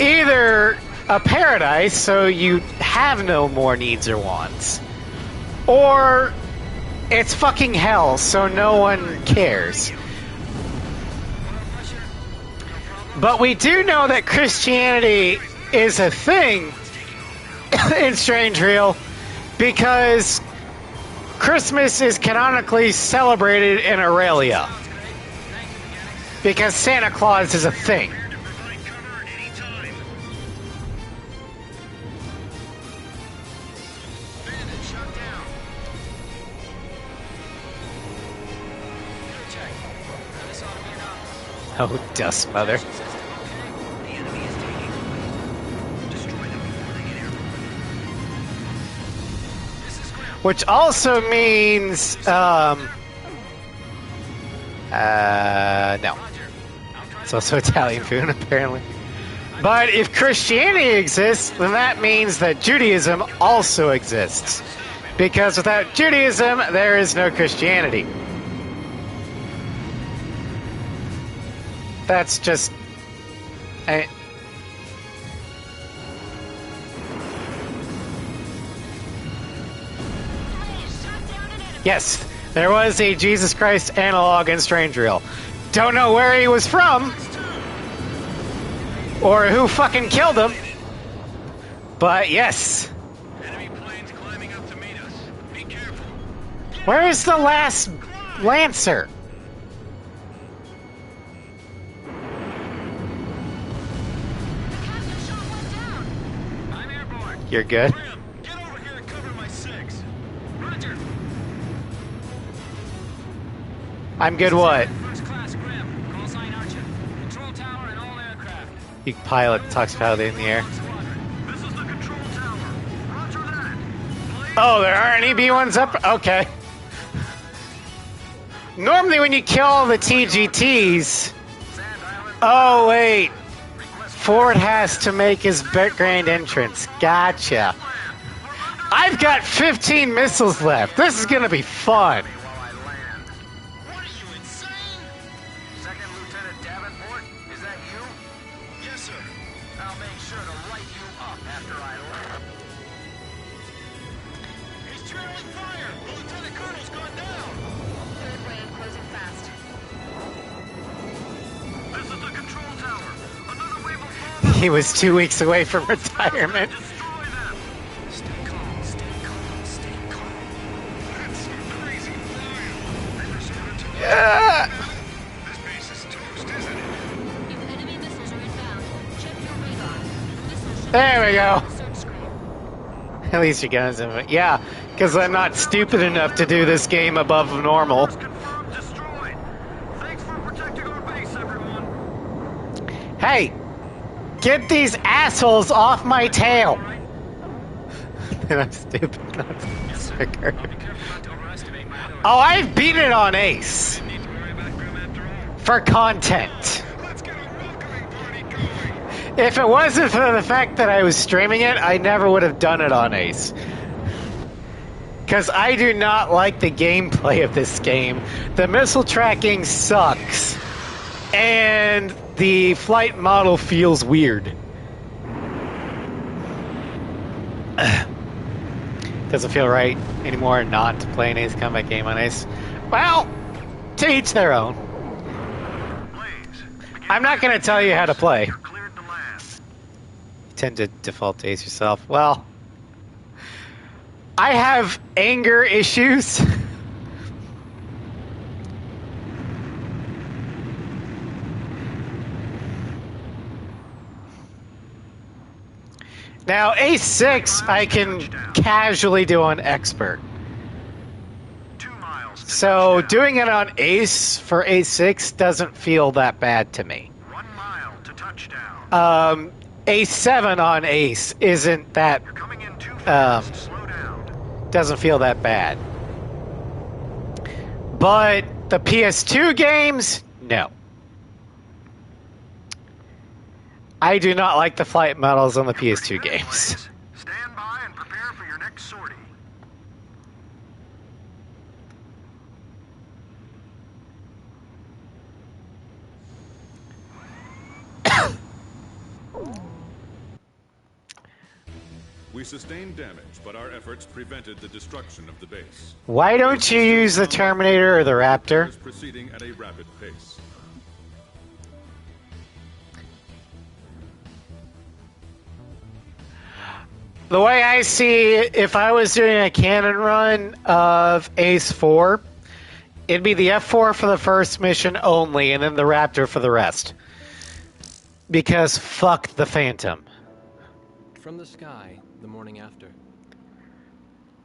either a paradise, so you have no more needs or wants, or it's fucking hell, so no one cares. But we do know that Christianity is a thing in Strange Real because Christmas is canonically celebrated in Aurelia. Because Santa Claus is a thing. Oh, Dust Mother. Which also means, no. It's also Italian food, apparently. But if Christianity exists, then that means that Judaism also exists. Because without Judaism, there is no Christianity. That's just... Yes, there was a Jesus Christ analog in Strange Real. Don't know where he was from, or who fucking killed him, but yes. Enemy planes climbing up to meet us. Be careful. Where is the last Lancer? I'm airborne. You're good. Grim, get over here and cover my 6. Roger. I'm good what? First class Grim. Call sign Archer. Control tower and all aircraft. You pilot talks about it in the air. Squadron. This is the control tower. Roger that. Oh, there aren't any B-1s up? Okay. Normally when you kill all the TGTs... Sand Island. Oh, wait. Ford has to make his grand entrance. Gotcha. I've got 15 missiles left. This is gonna be fun. While I land. What are you, insane? Second Lieutenant Davenport, is that you? Yes, sir. I'll make sure to light you up after I land. He's trailing fire. The Lieutenant Colonel's gone down. Third wave closing fast. This is the control tower. Another wave of bombs. He was 2 weeks away from retirement. Destroy them. Stay calm. Stay calm. Stay calm. That's some crazy fire. They resorted to This base is toast, isn't it? If enemy missiles are inbound, check your radar. Missiles should There we go. be search screen. At least your guns in it. Yeah, because I'm not stupid enough to do this game above normal. Confirmed destroyed. Thanks for protecting our base, everyone. Hey, get these assholes off my tail. I'm stupid. Not sticker. Oh, I've beaten it on Ace. Need to worry about Grim after all. For content. Let's get a welcoming party going. If it wasn't for the fact that I was streaming it, I never would have done it on Ace. Because I do not like the gameplay of this game. The missile tracking sucks. And the flight model feels weird. Doesn't feel right anymore not to play an Ace Combat game on Ace. Well, to each their own. Blaze, I'm not going to tell you how to play. you're cleared to land. You tend to default to Ace yourself. Well, I have anger issues. Now, Ace 6, I can casually do on Expert. 2 miles to So touchdown. doing it on Ace for Ace 6 doesn't feel that bad to me. 1 mile to touchdown. Ace 7 on Ace isn't that, You're coming in too fast. Slow down. doesn't feel that bad. But The PS2 games, no. I do not like the flight models on the PS2 games. Stand by and prepare for your next sortie. We sustained damage, but our efforts prevented the destruction of the base. Why don't you use the Terminator or the Raptor? Is proceeding at a rapid pace. The way I see it, if I was doing a canon run of Ace 4, it'd be the F4 for the first mission only, and then the Raptor for the rest. Because fuck the Phantom. From the sky, the morning after,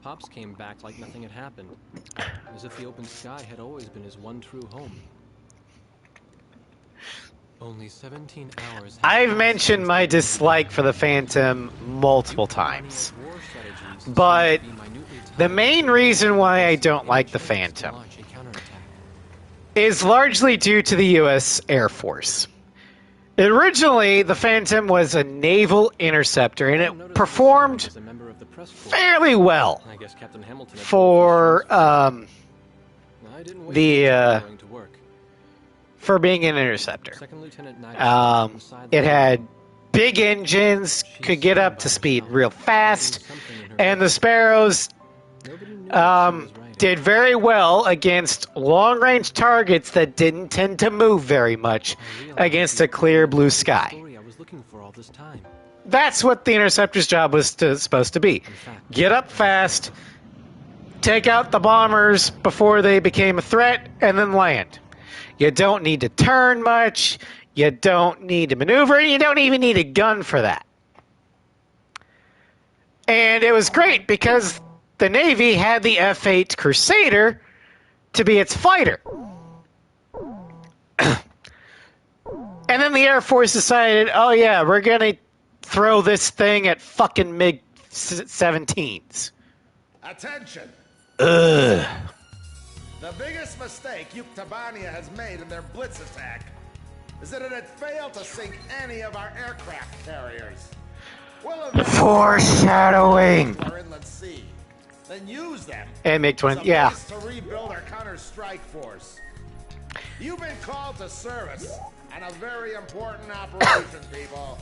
Pops came back like nothing had happened, as if the open sky had always been his one true home. Only 17 hours. I've mentioned my dislike for the Phantom multiple times. But the main reason why I don't like the Phantom is largely due to the U.S. Air Force. Originally, the Phantom was a naval interceptor, and it performed fairly well for for being an interceptor. It had big engines, could get up to speed real fast, and the Sparrows did very well against long-range targets that didn't tend to move very much against a clear blue sky. That's what the interceptor's job was supposed to be. Get up fast, take out the bombers before they became a threat, and then land. You don't need to turn much, you don't need to maneuver, and you don't even need a gun for that. And it was great because the Navy had the F-8 Crusader to be its fighter. And then the Air Force decided, oh yeah, we're going to throw this thing at fucking MiG-17s. Attention! Ugh. The biggest mistake Yuktobania has made in their blitz attack is that it had failed to sink any of our aircraft carriers. Foreshadowing! Our inland sea, then use them And MiG-20, as a yeah. base to rebuild our counter-strike force. You've been called to service on a very important operation, people.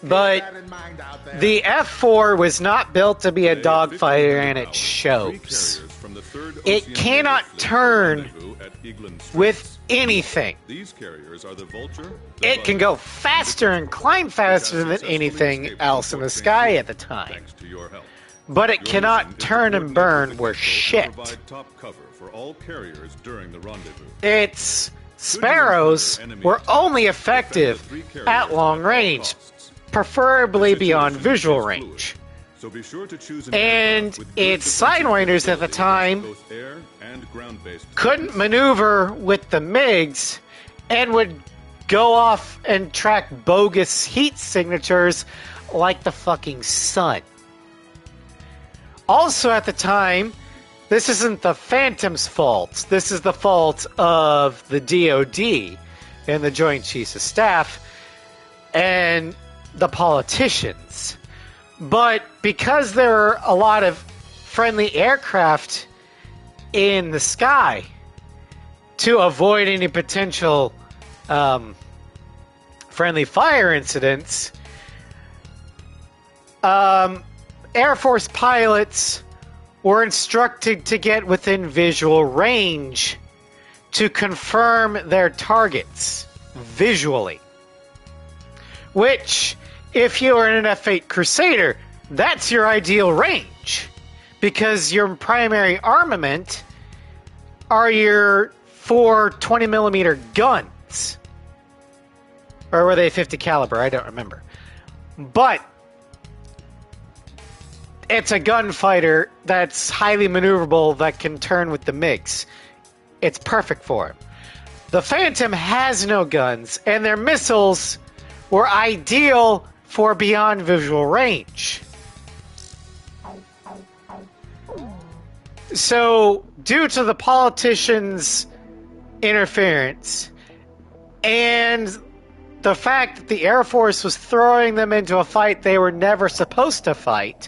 But Keep that in mind out there. the F-4 was not built to be a dogfighter, and it shows. It cannot turn with anything. These carriers are the Vulture. It can go faster and climb faster than anything else in the sky at the time. Thanks to your help. But it Your cannot mission is turn to and burn coordinate worth the Depot shit. and provide top cover for all carriers during the rendezvous. Its Sparrows were only effective at long range, preferably beyond visual range. So be sure to choose an And aircraft with good its defensive Sidewinders at the capability time against both air and ground-based couldn't threats. maneuver with the MiGs and would go off and track bogus heat signatures like the fucking sun. Also at the time, this isn't the Phantom's fault. This is the fault of the DoD and the Joint Chiefs of Staff and the politicians. But because there are a lot of friendly aircraft in the sky, to avoid any potential friendly fire incidents, Air Force pilots were instructed to get within visual range to confirm their targets visually. Which, if you are in an F-8 Crusader, that's your ideal range. Because your primary armament are your 4 20mm guns. Or were they 50 caliber? I don't remember. But it's a gunfighter that's highly maneuverable that can turn with the MiGs. It's perfect for him. The Phantom has no guns, and their missiles were ideal for beyond visual range. So due to the politicians' interference and the fact that the Air Force was throwing them into a fight they were never supposed to fight,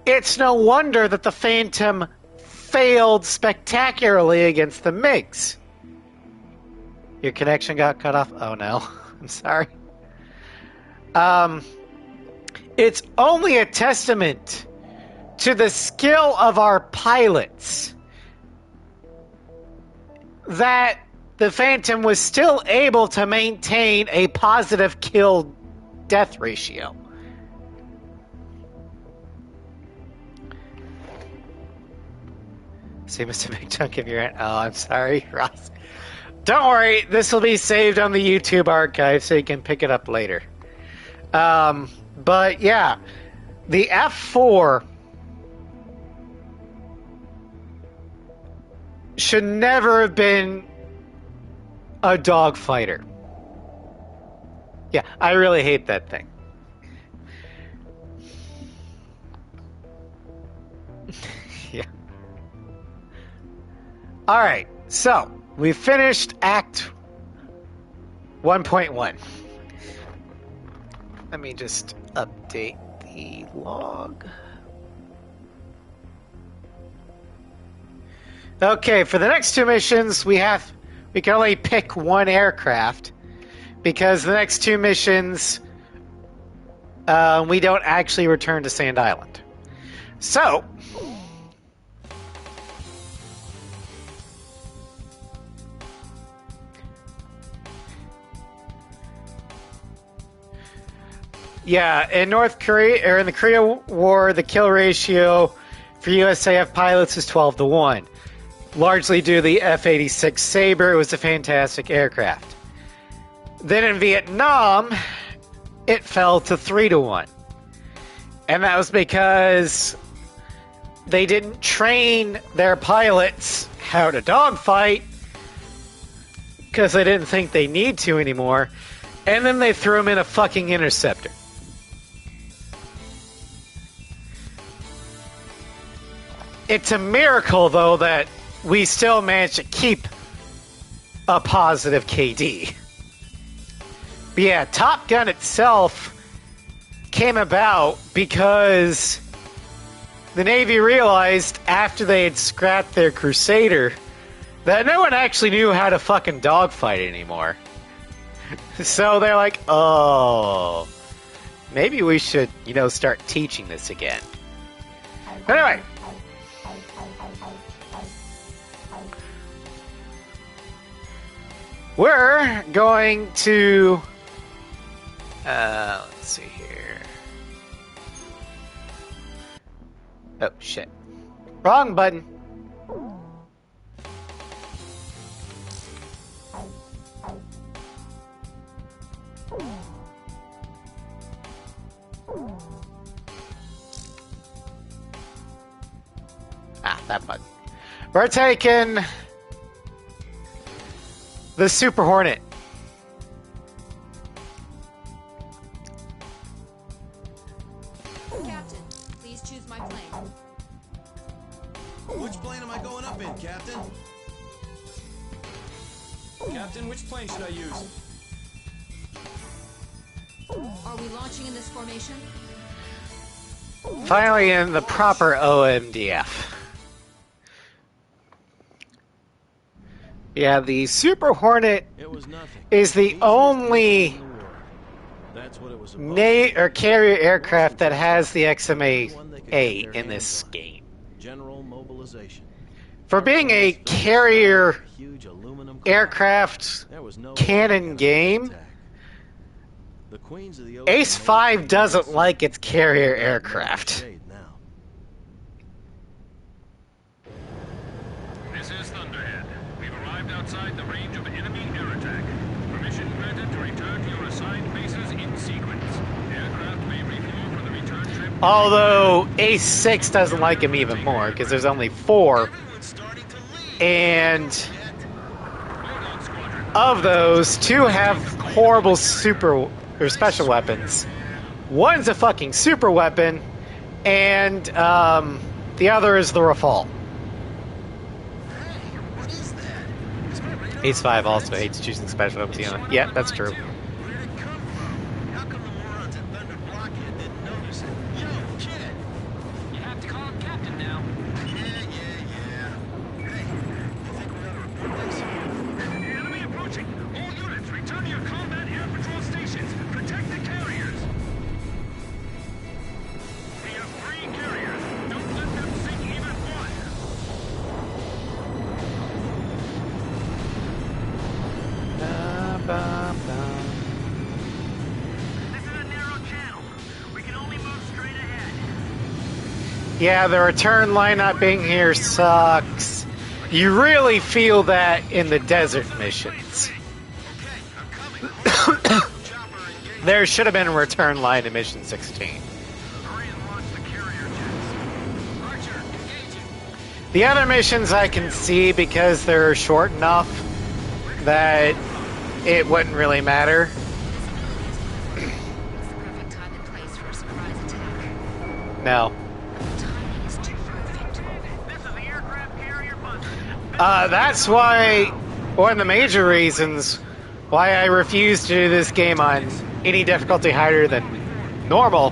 it's no wonder that the Phantom failed spectacularly against the MiGs. Your connection got cut off? Oh no, I'm sorry. It's only a testament to the skill of our pilots that the Phantom was still able to maintain a positive kill-death ratio. See, Mr. Big Chunk, if you're... Oh, I'm sorry, Ross. Don't worry, this will be saved on the YouTube archive so you can pick it up later. But yeah, the F4 should never have been a dogfighter. Yeah, I really hate that thing. Yeah. Alright, so we finished Act 1.1. Let me just update the log. Okay, for the next two missions, we can only pick one aircraft because the next two missions we don't actually return to Sand Island. So, yeah, in North Korea, or in the Korea War, the kill ratio for USAF pilots is 12-1. Largely due to the F-86 Sabre. It was a fantastic aircraft. Then in Vietnam, it fell to 3-1. And that was because they didn't train their pilots how to dogfight because they didn't think they need to anymore. And then they threw them in a fucking interceptor. It's a miracle, though, that we still managed to keep a positive KD. But yeah, Top Gun itself came about because the Navy realized after they had scrapped their Crusader that no one actually knew how to fucking dogfight anymore. So they're like, oh, maybe we should, start teaching this again. But anyway. We're going to... let's see here. Oh, shit. Wrong button. That button. We're taking the Super Hornet. Captain, please choose my plane. Which plane am I going up in, Captain? Captain, which plane should I use? Are we launching in this formation? Finally in the proper OMDF. Yeah, the Super Hornet is the only carrier aircraft that has the XMA-A in this game. General mobilization. For being a carrier aircraft cannon game, Ace 5 doesn't like its carrier aircraft. This is Thunderhead. We've arrived outside the range of enemy air attack. Permission granted to return to your assigned bases in sequence. Aircraft may refuel for the return trip. Although Ace 6 doesn't like him even more, because there's only 4. And of those, 2 have horrible special weapons. One's a fucking super weapon, and The other is the Rafal. What is that? Is my radar Ace 5 on also defense? hates choosing special weapons. Yeah, that's true. Where did it come from? How come the morons at Thunder Blockhead didn't notice it? Yo, kid! You have to call him Captain now. Yeah. Hey, you think we ought to report this? Enemy approaching. All units, return to your combat air patrol stations. Protect the carriers. We have 3 carriers. Don't let them sink even one. This is a narrow channel. We can only move straight ahead. Yeah, the return line not being here sucks. You really feel that in the desert missions. Okay, I'm coming. Chopper engaged. There should have been a return line in Mission 16. Hurry and launch the carrier jets. Archer, engaging. The other missions I can see because they're short enough that it wouldn't really matter. It's the perfect time and place for a surprise attack. No. The timing is too perfect. This is the aircraft carrier bunker. That's why one of the major reasons why I refuse to do this game on any difficulty higher than normal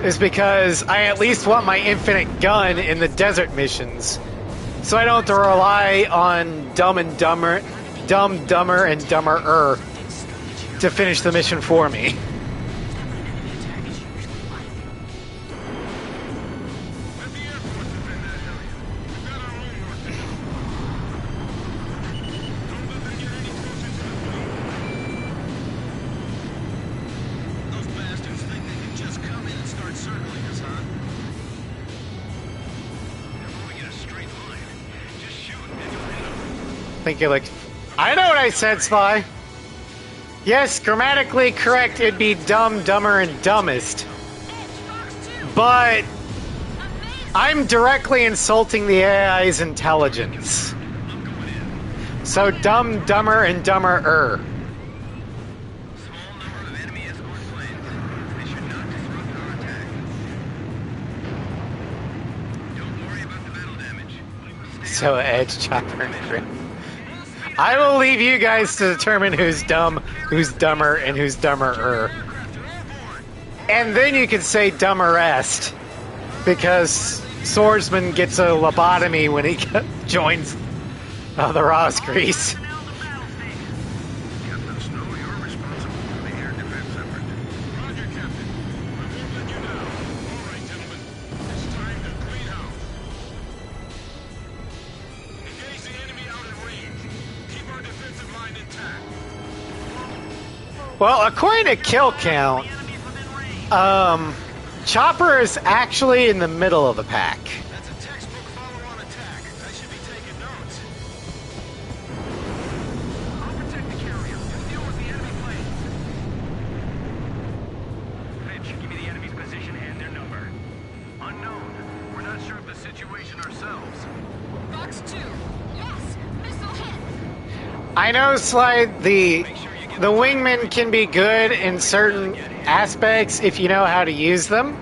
is because I at least want my infinite gun in the desert missions, so I don't have to rely on Dumb, Dumber, and Dumberer to finish the mission for me. Let the Air Force defend that area. We've got our own work to do. Don't let them get any closer to the fleet. Those bastards think they can just come in and start circling us, huh? They're moving in a straight line. Just shoot and you'll hit them. Think you're like, I know what I said, Spy. Yes, grammatically correct, it'd be dumb, dumber, and dumbest. But I'm directly insulting the AI's intelligence. So dumb, dumber, and dumberer. Small number of enemy escort planes. They should not disrupt our attack. Don't worry about the battle damage. So edge, chopper, and crit. I will leave you guys to determine who's dumb, who's dumber, and who's dumberer. And then you can say dumberest, because Swordsman gets a lobotomy when he joins the Rosgrease. Captain Snow, you're responsible for the air defense effort. Roger, Captain. I won't let you down. All right, gentlemen. It's time to clean house. Engage the enemy out at range. Keep our defensive line intact. Well, according to kill count, Chopper is actually in the middle of the pack. That's a textbook follow-on attack. I should be taking notes. I'll protect the carrier. You deal with the enemy planes. Fitch, give me the enemy's position and their number. Unknown. We're not sure of the situation ourselves. Box 2. Yes. Missile hit. I know, Slide, the wingmen can be good in certain aspects if you know how to use them, My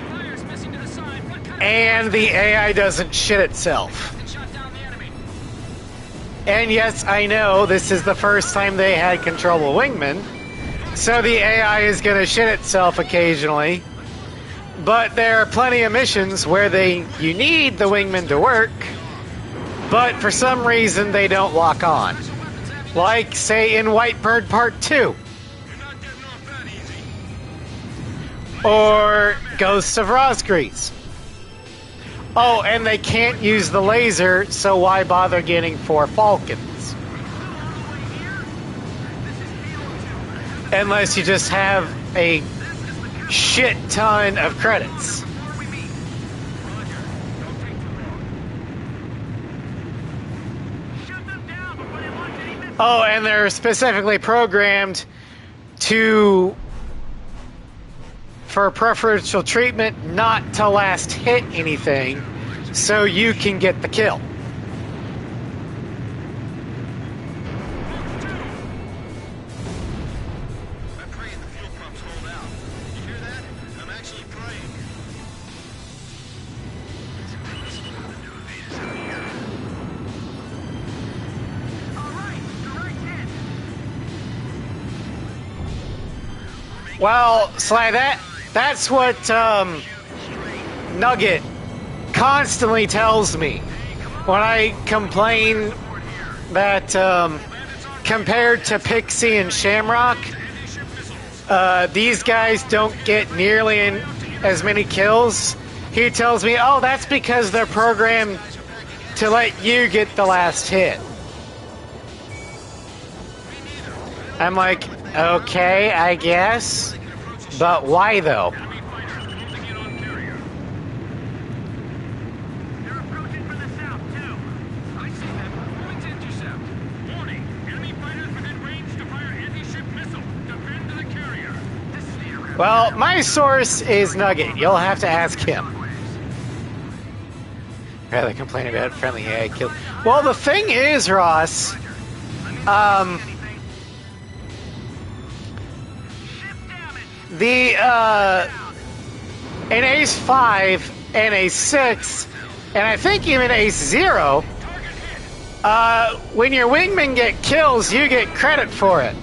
fire's missing to the side. What kind and the AI doesn't shit itself. of shot down the enemy? And yes, I know this is the first time they had control of wingmen, so the AI is going to shit itself occasionally. But there are plenty of missions where you need the wingmen to work, but for some reason they don't lock on. Like, say, in Whitebird Part 2. You're not getting off that easy. Or Ghosts of Rosgrease. Oh, and they can't use the laser, so why bother getting 4 Falcons? Unless you just have a shit ton of credits. Shoot them down before they launch any missiles. Oh, and they're specifically programmed for preferential treatment not to last hit anything, so you can get the kill. I'm praying the fuel pumps hold out. You hear that? I'm actually praying. Well, Sly, that's what Nugget constantly tells me when I complain that compared to Pixie and Shamrock, these guys don't get nearly as many kills. He tells me, oh, that's because they're programmed to let you get the last hit. I'm like, okay, I guess, but why though? They're approaching from the south, too. I see them. Going to intercept. Warning, enemy fighters within range to fire anti-ship missile. Defend the carrier. This is the aircraft. Well, my source is Nugget. You'll have to ask him. Rather complain about friendly AI kill. Well, the thing is, Ross, in Ace 5 and Ace 6, and I think even Ace 0, when your wingmen get kills, you get credit for it. The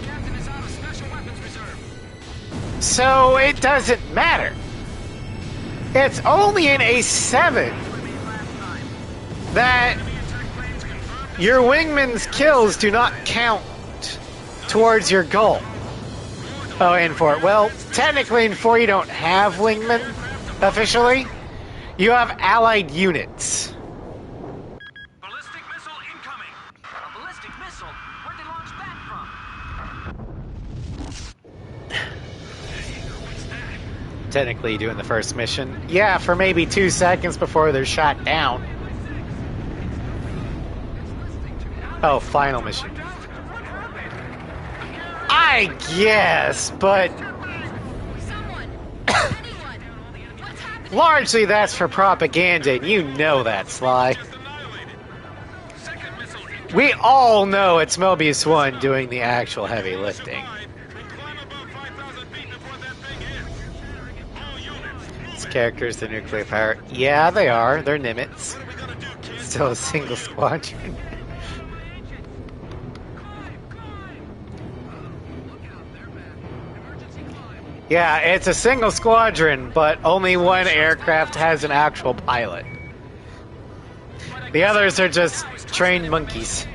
captain is out of special weapons reserve. So it doesn't matter. It's only in Ace 7 that your wingman's kills do not count towards your goal. Oh, and 4. Well, technically in 4 you don't have wingmen officially. You have allied units. Ballistic missile incoming. A ballistic missile? Where'd they launch that from? Technically doing the first mission. Yeah, for maybe 2 seconds before they're shot down. Oh, final mission. I guess, but Someone! Anyone! What's happening? largely that's for propaganda, and you know that, Sly. Second missile incoming. We all know it's Mobius 1 doing the actual heavy lifting. Climb above 5,000 feet before that thing hits. All units. These characters, the nuclear power. Yeah, they are. They're Nimitz. What are we gonna do, kid? Still a single squadron. Yeah, it's a single squadron, but only one aircraft has an actual pilot. The others are just trained monkeys.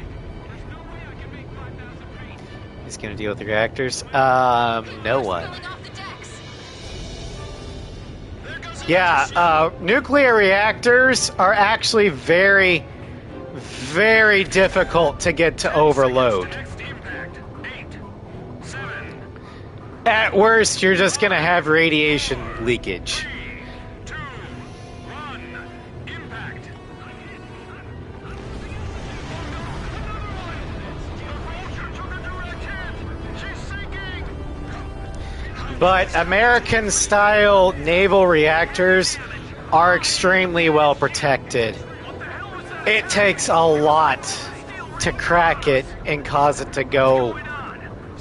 Who's gonna deal with the reactors? No one. Going off the decks. Yeah, nuclear reactors are actually very, very difficult to get to overload. Next impact. 8, 7, At worst, you're just gonna have radiation leakage. 2, 1. Impact. She's sinking. But American-style naval reactors are extremely well protected. It takes a lot to crack it and cause it to go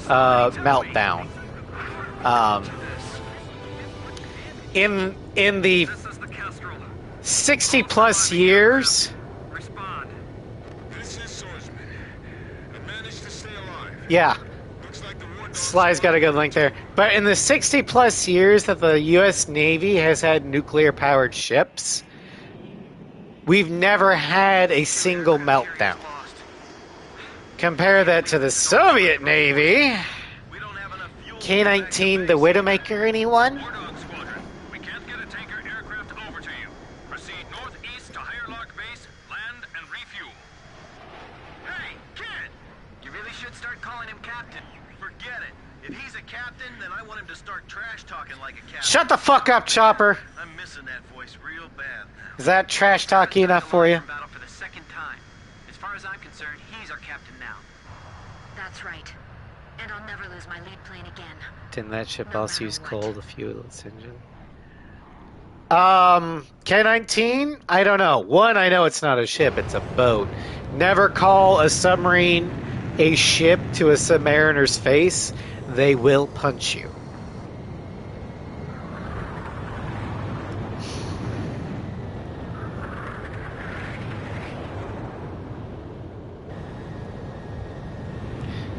meltdown. In the This is the Kestrel. 60 plus years, Respond. This is Swordsman. I managed to stay alive. yeah, Looks like the war dogs. Sly's got a good link there. But in the 60 plus years that the U.S. Navy has had nuclear powered ships, we've never had a single meltdown. Lost. Compare that to the Soviet Navy. We don't have enough fuel. K-19, the Widowmaker, anyone? War Dog Squadron. We can't get a tanker aircraft over to you. Proceed northeast to Higherlock Base, land and refuel. Hey, kid! You really should start calling him captain. Forget it. If he's a captain, then I want him to start trash talking like a captain. Shut the fuck up, Chopper. I'm missing that voice real bad. Is that trash talky enough for you? Battle for the second time. As far as I'm concerned, he's our captain now. That's right. And I'll never lose my lead plane again. Didn't that ship No also matter use what. coal to fuel its engine? K-19? I don't know. One, I know it's not a ship, it's a boat. Never call a submarine a ship to a submariner's face. They will punch you.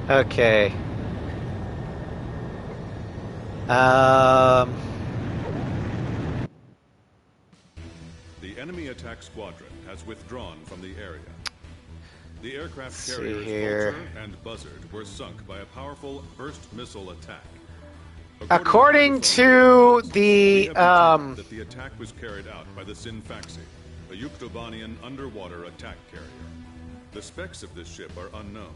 Okay. Um, The enemy attack squadron has withdrawn from the area. The aircraft see carriers here. Vulture and Buzzard were sunk by a powerful burst missile attack. According to we the have determined that the attack was carried out by the Sinfaxi, a Yuktobanian underwater attack carrier. The specs of this ship are unknown,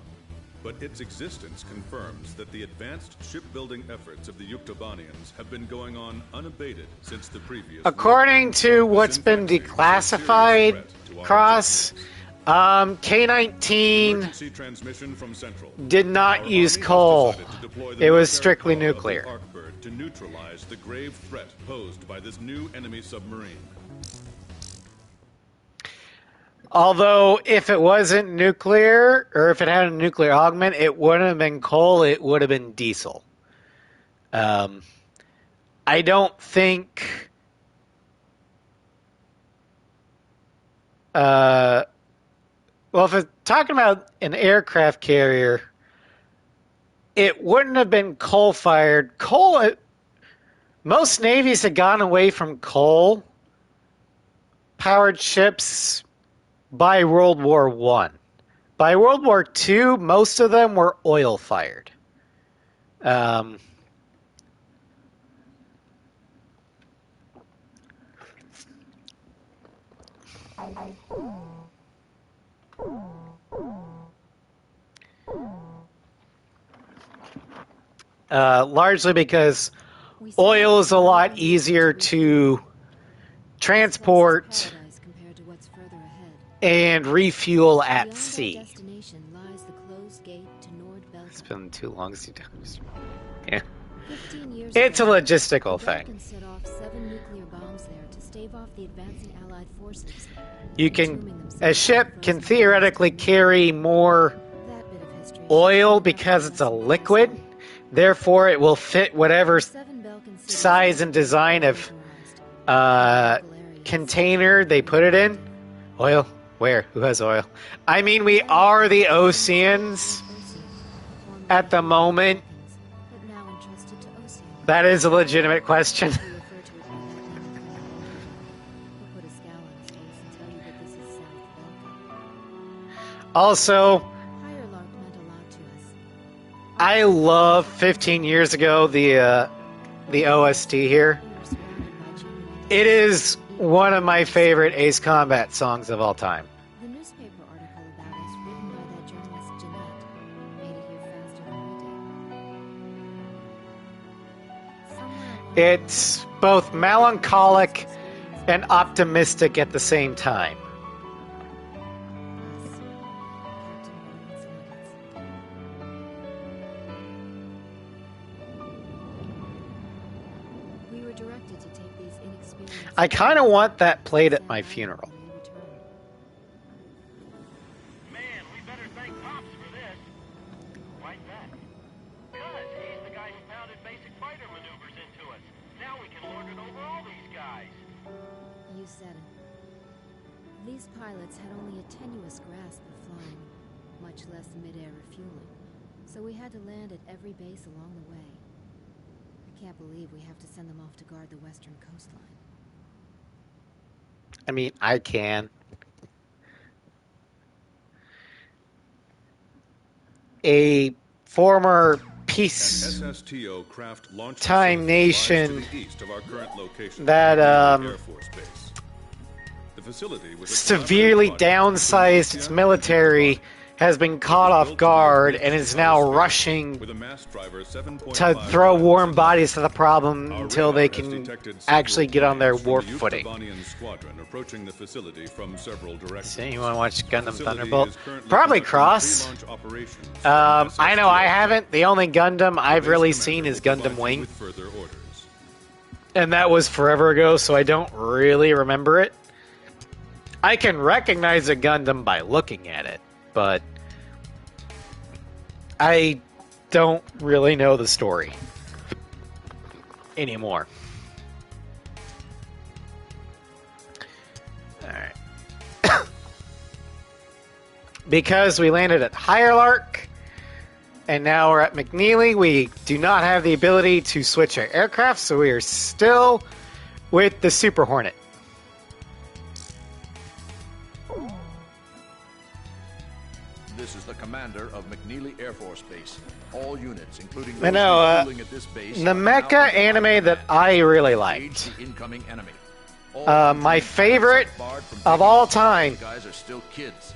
but its existence confirms that the advanced shipbuilding efforts of the Yuktobanians have been going on unabated since the previous war. according to what's been Sinfaxi is a serious declassified, threat to our Cross, objectives. K-19 Emergency transmission from Central. did not Our use army has coal. decided to deploy the It was military strictly power of the nuclear. Arkbird to neutralize the grave threat posed by this new enemy submarine. Although, if it wasn't nuclear, or if it had a nuclear augment, it wouldn't have been coal, it would have been diesel. I don't think... well, if it's talking about an aircraft carrier, it wouldn't have been coal-fired. Most navies had gone away from coal-powered ships by World War I. By World War II, most of them were oil-fired. Largely because oil is a lot easier to transport Compared to what's further ahead. and refuel at Beyond our sea. destination lies the closed gate to Nordbelka. It's been too long since yeah. 15 years It's a ago, logistical the thing. Balkans set off 7 nuclear bombs there to stave off the advancing Allied forces. You a ship can theoretically carry more That bit of history oil because it's a liquid. Therefore, it will fit whatever 7 Balkan cities size and design of militarized. container they put it in. Oil? Where? Who has oil? I mean, we are the Oceans at the moment. But now entrusted to Ocean. That is a legitimate question. We refer to it by that name. We'll put a scowl on his face and tell you that this is South Balkan. Also, Higher Lark meant a lot to us. I love 15 years ago the OST here. We were surrounded by genuine It is one of my favorite Ace Combat songs of all time. The newspaper article about us, written by that journalist Jeanette, made it here faster than we did. Somewhere along It's both melancholic and optimistic at the same time. the way, us, Captain Lawrence Nuggets. We were directed to take these inexperienced. I kind of want that played at my funeral. Man, we better thank Pops for this. Why's that? Because he's the guy who pounded basic fighter maneuvers into us. Now we can lord it over all these guys. You said it. These pilots had only a tenuous grasp of flying, much less mid-air refueling, so we had to land at every base along the way. I can't believe we have to send them off to guard the western coastline. I mean, I can. A former peace An SSTO craft launch Time facility Nation lies to the east of our current location, that, Air Force Base. The facility was a severely collaborative project downsized its between military has been caught off guard and is now rushing with a mass driver 7.5 to throw times warm the bodies to the problem Our until they radar has can detected actually several get on their planes from warp the footing. Yuktobanian squadron approaching the facility from several directions. So you want to watch Gundam The facility Thunderbolt? is currently Probably conducting Cross. pre-launch operations for I know I SSTO. haven't. The only Gundam I've Base really commander seen is will provide Gundam you Wing. with further orders. And that was forever ago, so I don't really remember it. I can recognize a Gundam by looking at it, but I don't really know the story anymore. Alright. Because we landed at Higher Lark, And now we're at McNeely. We do not have the ability to switch our aircraft, so we are still with the Super Hornet. This is the commander of McNeely Air Force Base. All units, including I know, refueling at this base, the are now mecha anime that I really engage liked. the incoming enemy. All My troops favorite are barred from of taking all shots. time These guys are still kids.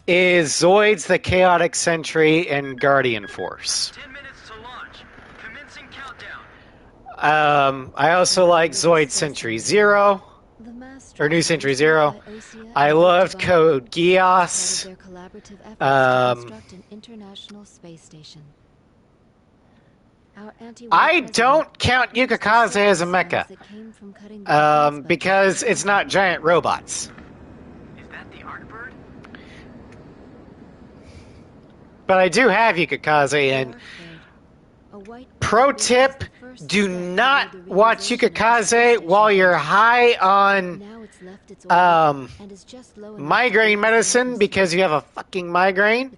is Zoids the Chaotic Sentry and Guardian Force. 10 minutes to launch. Commencing countdown. I also like Zoid Sentry Zero, The mass or New Century Zero. by Osea I and loved Devon Code as part Geass. of their collaborative efforts Um, to construct an international space station. Our I don't count Yukikaze as a mecha, because it's not giant robots. Is that the Artbird? But I do have Yukikaze, and pro tip, do not watch Yukikaze while you're high on migraine medicine, because you have a fucking migraine.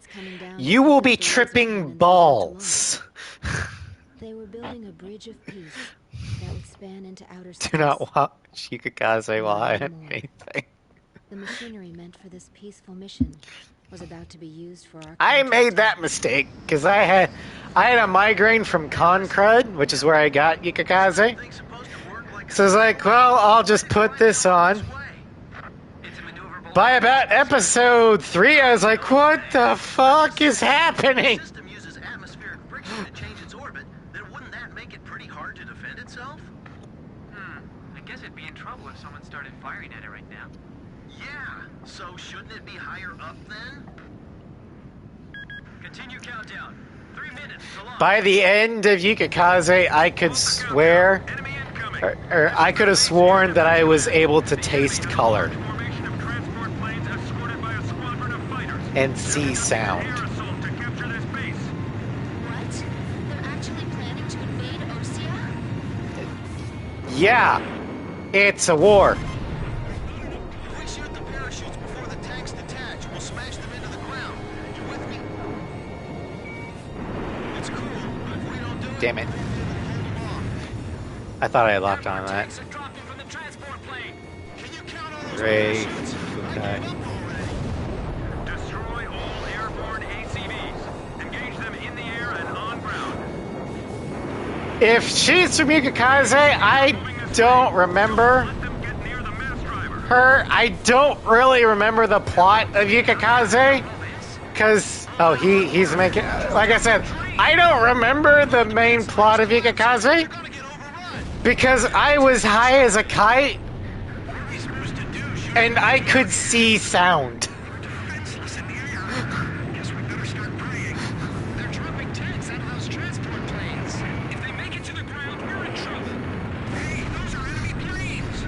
You will be tripping balls. They were building a bridge of peace that would span into outer space. Do not watch Yukikaze while I have anything. The machinery meant for this peaceful mission was about to be used for our I made that mistake because I had a migraine from Concrud, which is where I got Yukikaze. So I was like, well, I'll just put this on. By about episode 3, I was like, what the fuck is happening? The system uses atmospheric friction to change its orbit, then wouldn't that make it pretty hard to defend itself? I guess it'd be in trouble if someone started firing at it right now. Yeah, so shouldn't it be higher up then? Continue countdown. 3 minutes to launch. By the end of Yukikaze, I could swear, or I could have sworn that I was able to taste color Formation of transport planes escorted by a squadron of fighters. and see sound. Air assault to capture this base. What? They're actually planning to invade Osea? Yeah, it's a war. If we shoot the parachutes before the tanks detach, we'll smash them into the ground. You with me? It's cool, but if we don't do it, Damn it. hold them off. I thought I locked on that. Tanks have dropped in from the transport plane. Can you count on those Ray parachutes? Fukai. Destroy all airborne ACVs. Engage them in the air and on ground. If she's from Yukikaze, I don't remember Let them get near the mass driver. her. I don't really remember the plot of Yukikaze, because, oh, he's making, like I said, I don't remember the main plot of Yukikaze, because I was high as a kite, and I could see sound. They're dropping tanks out of those transport planes. If they make it to the ground, we're in trouble. Hey, those are enemy planes.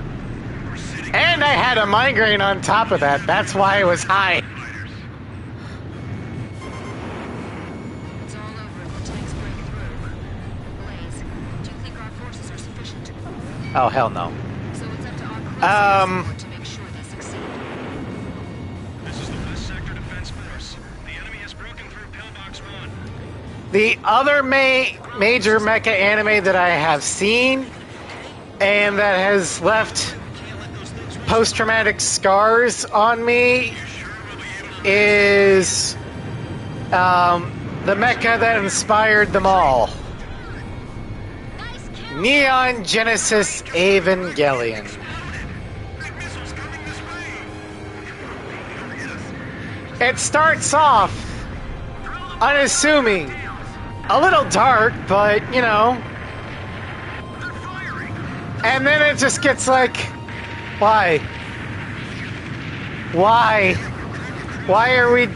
We're sitting And I had a migraine on top of that. That's why I was high. It's all over if the tanks break through. Blaze, do you think our forces are sufficient? Oh, hell no. So it's up to our crew to make sure they succeed. This is the best sector defense force. The enemy has broken through Pillbox 1. The other major mecha anime that I have seen and that has left post-traumatic scars on me is the mecha that inspired them all. Neon Genesis Evangelion. It starts off unassuming, a little dark, but you know, and then it just gets like, why? Why are we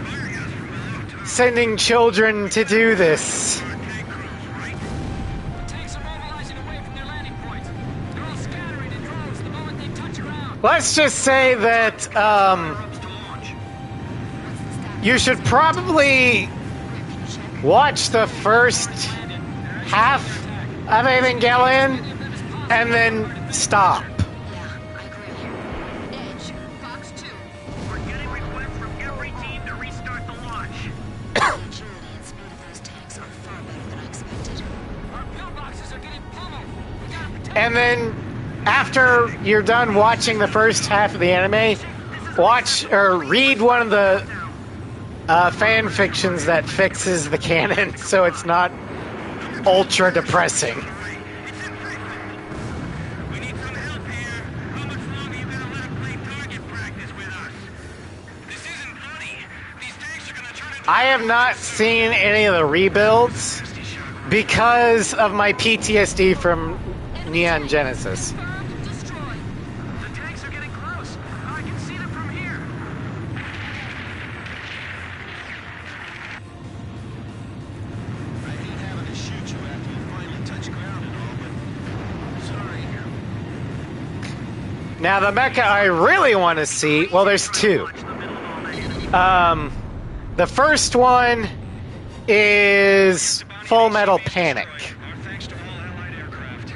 sending children to do this? Tanks are mobilizing away from their landing points. They're all scattering in droves the moment they touch ground. Let's just say that you should probably watch the first half of Evangelion and then stop. Yeah, I agree. Edge, Fox 2. We're getting requests from every team to restart the launch. Julian And then after you're done watching the first half of the anime, watch or read one of the fan fictions that fixes the canon so it's not ultra depressing. We need some help here. How much longer you gonna let him play target practice with us? This isn't funny. These tanks are gonna turn into... I have not seen any of the rebuilds because of my PTSD from Neon Genesis. Destroyed. The tanks are getting close. I can see them from here. I hate having to shoot you after you finally touch ground and all, but sorry. Now the mecha I really want to see, well, there's two. The first one is Full Metal Panic. Our thanks to all Allied aircraft.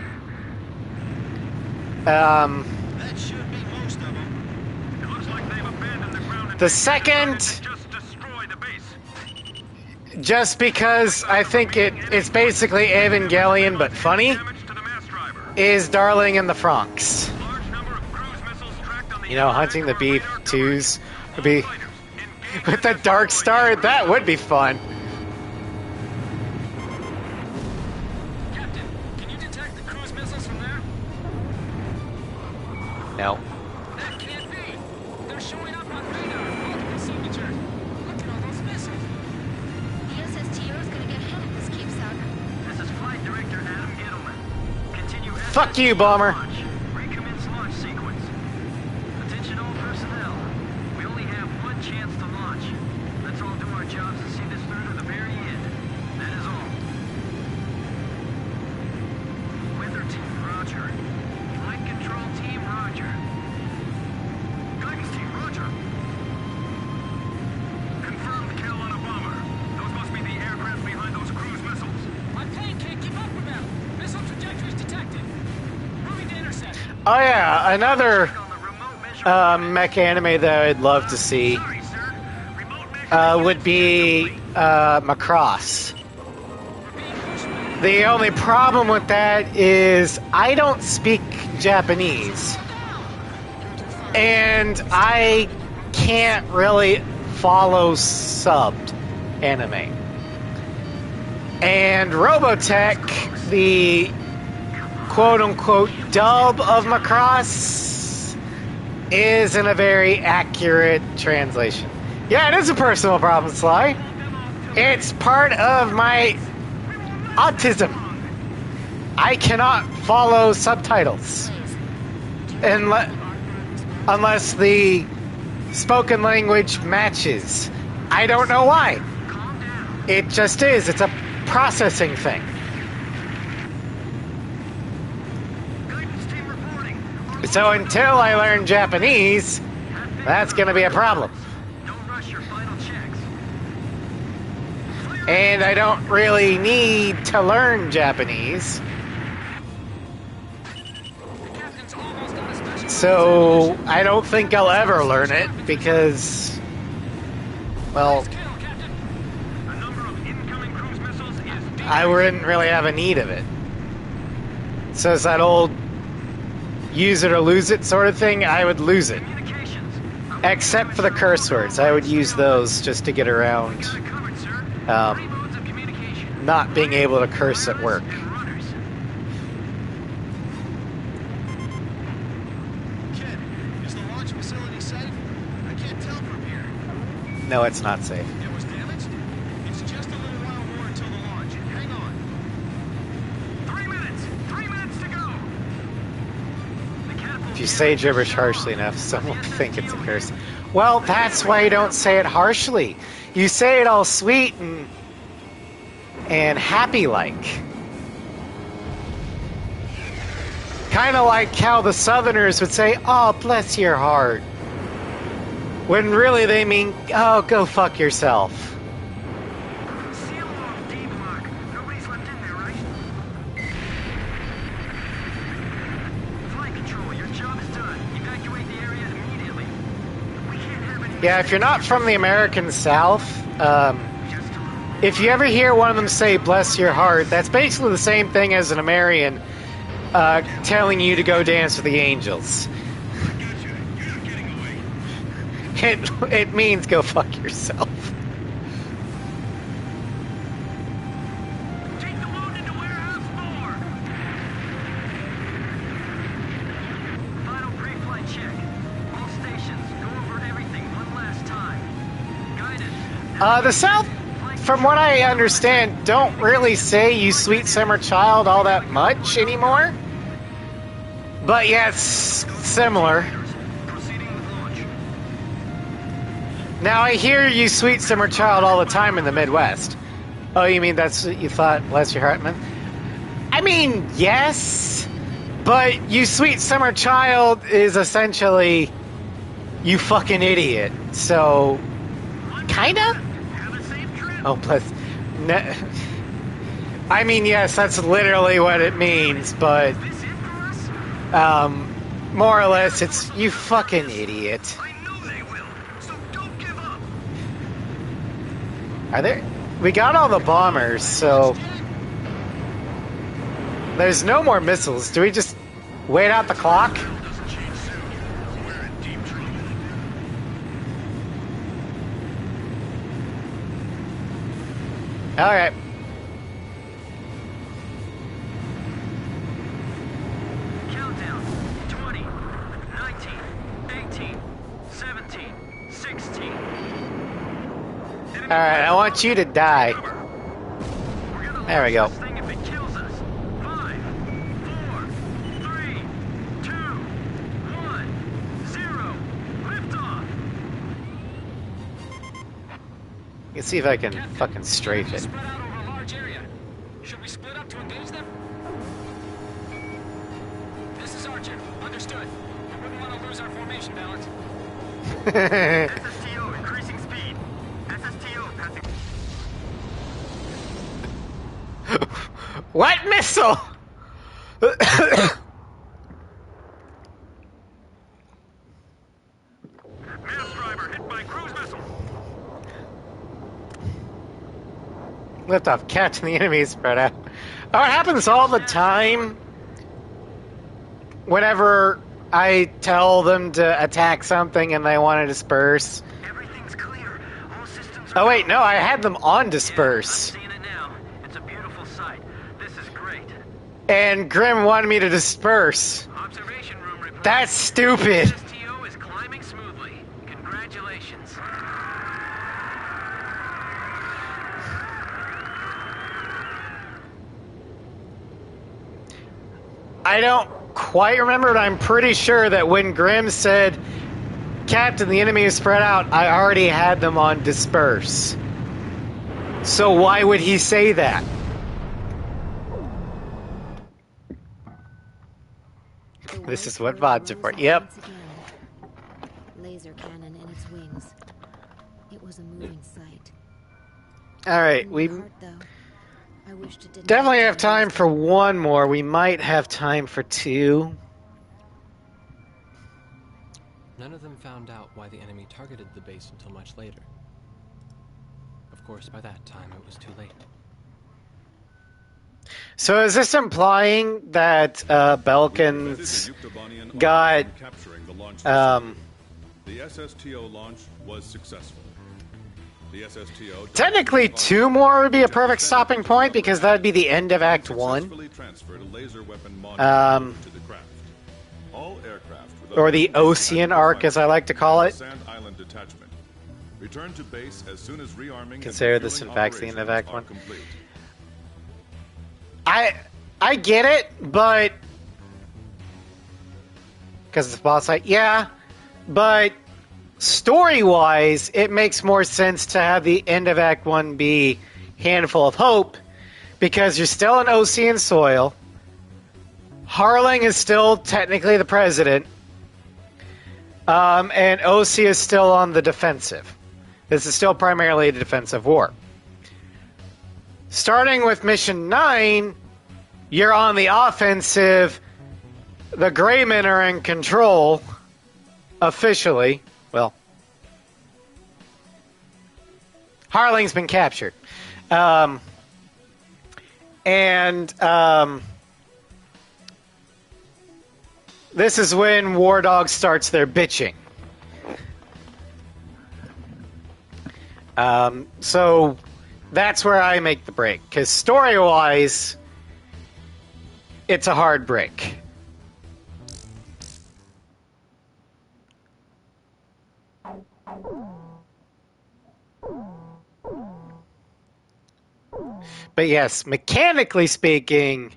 That should be most of them. It looks like they've abandoned the ground. The second, Just destroy the base. just because I think it's basically Evangelion but funny, Damage to the mass driver. is Darling in the Franxx. Large number of cruise missiles tracked on the You know, hunting the B-2s would be... With the Dark Star, that would be fun. Captain, can you detect the cruise missiles from there? No. That can't be. They're showing up on radar. Multiple signatures. Look at all those missiles. The SSTO is gonna get hit if this keeps up. This is Flight Director Adam Gittleman. Continue. Fuck you, Bomber. Launch. Recommence launch sequence. Attention all personnel. We only have one chance to launch. Let's all do our jobs and see this through to the very end. That is all. Weather team, roger. Flight control team, roger. Guidance team, roger. Confirmed kill on a bomber. Those must be the aircraft behind those cruise missiles. My plane can't keep up with them. Missile trajectories detected. Moving to intercept. Oh yeah, another On the remote measurement. mech anime that I'd love to see Sorry, sir. Remote measurement. would be Macross. The only problem with that is I don't speak Japanese, and I can't really follow subbed anime. And Robotech, the quote-unquote dub of Macross, isn't a very accurate translation. Yeah, it is a personal problem, Sly. It's part of my autism. I cannot follow subtitles unless the spoken language matches. I don't know why. It just is. It's a processing thing. Guidance team reporting. So until I learn Japanese, that's going to be a problem. Don't rush your final checks. And I don't really need to learn Japanese. The captain's almost got a special. So I don't think I'll ever learn it because, well, Kill, Captain. A number of incoming cruise missiles is I wouldn't really have a need of it. So it's that old use it or lose it sort of thing. I would lose it. communications. Except for the curse words. I would use those just to get around Got it covered, sir. Three um, modes of communication. not being able to curse at work. And runners. Kid, is the launch facility safe? I can't tell from here. No, it's not safe. It was damaged? It's just a little while more until the launch. Hang on. 3 minutes. 3 minutes to go. The catapult If you say gibberish harshly enough, someone will think it's a curse. Well, that's why you don't say it harshly. You say it all sweet and happy-like. Kind of like how the Southerners would say, "Oh, bless your heart," when really they mean, "Oh, go fuck yourself." seal off D block. Nobody's left in there, right? Flight control, your job is done. Evacuate the area immediately. We can't have any Yeah, if you're not from the American South, just a little. if you ever hear one of them say "bless your heart," that's basically the same thing as an American telling you to go dance with the angels. It means go fuck yourself. Take the wounded to warehouse 4. Final pre-flight check. All stations, go over everything one last time. Guidance. The South, from what I understand, don't really say "you sweet summer child" all that much anymore. But yeah, it's similar. Proceeding with launch. Now I hear "you sweet summer child" all the time in the Midwest. Oh, you mean that's what you thought, Leslie Hartman? I mean, yes, but "you sweet summer child" is essentially "you fucking idiot." So, kinda? Have a safe trip. Oh, plus, I mean, yes, that's literally what it means, but Is this it for us? more or less, it's "you fucking idiot." I know they will, so don't give up. Are there? We got all the bombers, so there's no more missiles. Do we just wait out the clock? Doesn't change soon. We're in deep trouble. All right. Countdown. 20, 19, 18, 17, 16. All right. I want you to die. We're gonna There we launch go. this thing if it kills us. 5, 4, 3, 2, 1, 0. Liftoff. Let's see if I can fucking strafe it. Spread out over a large area. Should we split up to engage them? This is Archer. Understood. We wouldn't want to lose our formation balance. SSTO increasing speed. SSTO passing. What missile? Mass driver hit by cruise missile. Lift off, catch, and the enemy is spread out. Oh, it happens all the time. Whenever I tell them to attack something and they want to disperse. Everything's clear. All systems. Oh wait, no, I had them on disperse. I'm seeing it now. It's a beautiful sight. This is great. And Grim wanted me to disperse. Observation room report. That's stupid. SSTO is climbing smoothly. Congratulations. I don't quite remember, but I'm pretty sure that when Grim said, "Captain, the enemy is spread out," I already had them on disperse. So why would he say that? This is what VODs are for. Yep. Once again. Laser cannon in its wings. It was a moving sight. All right, In we my heart, though, I wished it didn't definitely have happen. time for one more. We might have time for two. None of them found out why the enemy targeted the base until much later. Of course, by that time, it was too late. So is this implying that Belkin's got capturing the launch um, The SSTO launch was successful. The SSTO technically two more would be a perfect stopping point because that would be the end of Act 1. successfully transferred a laser weapon Um, module to the craft. All aircraft with Or the Ocean Arc, as I like to call it. Sand Island detachment. Return to base as soon as rearming and Consider this, refueling in fact, the end of operations Act are 1. complete. I get it, but because it's boss fight, yeah, but story-wise, it makes more sense to have the end of Act 1 be Handful of Hope, because you're still in Ocean soil. Harling is still technically the president, and OC is still on the defensive. This is still primarily a defensive war. Starting with Mission 9, you're on the offensive. The Greymen are in control, officially. Well, Harling's been captured. this is when War Dog starts their bitching. So that's where I make the break, because story-wise, it's a hard break. But yes, mechanically speaking,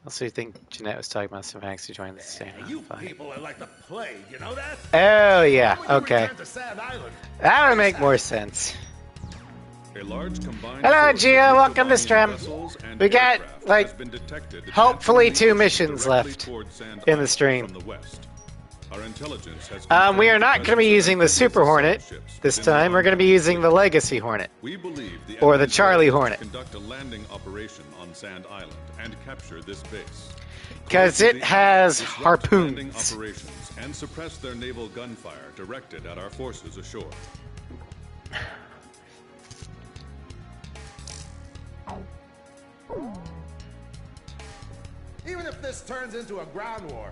also, you think Jeanette was talking about some facts who joined the same You fight. people are like the plague, you know that? Oh, yeah, When you okay. return to Sand Island, That would make more sense. A large combined Hello, force Gio. of Welcome to Nickelodeon Stream. vessels and We got, aircraft like, has been detected hopefully advancing 2 missions directly left toward Sand in the Island stream. from the west. Our intelligence has We are confirmed not the going to be presence using the of Super Hornet ships this within the time. We're going to be unmapped using the fleet. Legacy Hornet. We believe the Or the enemy's Charlie goal is Hornet. to conduct a landing operation on Sand Island and capture this base. Because Close it to the has enemy, disrupt landing harpoons. operations and suppress their naval gunfire directed at our forces ashore. even if this turns into a ground war,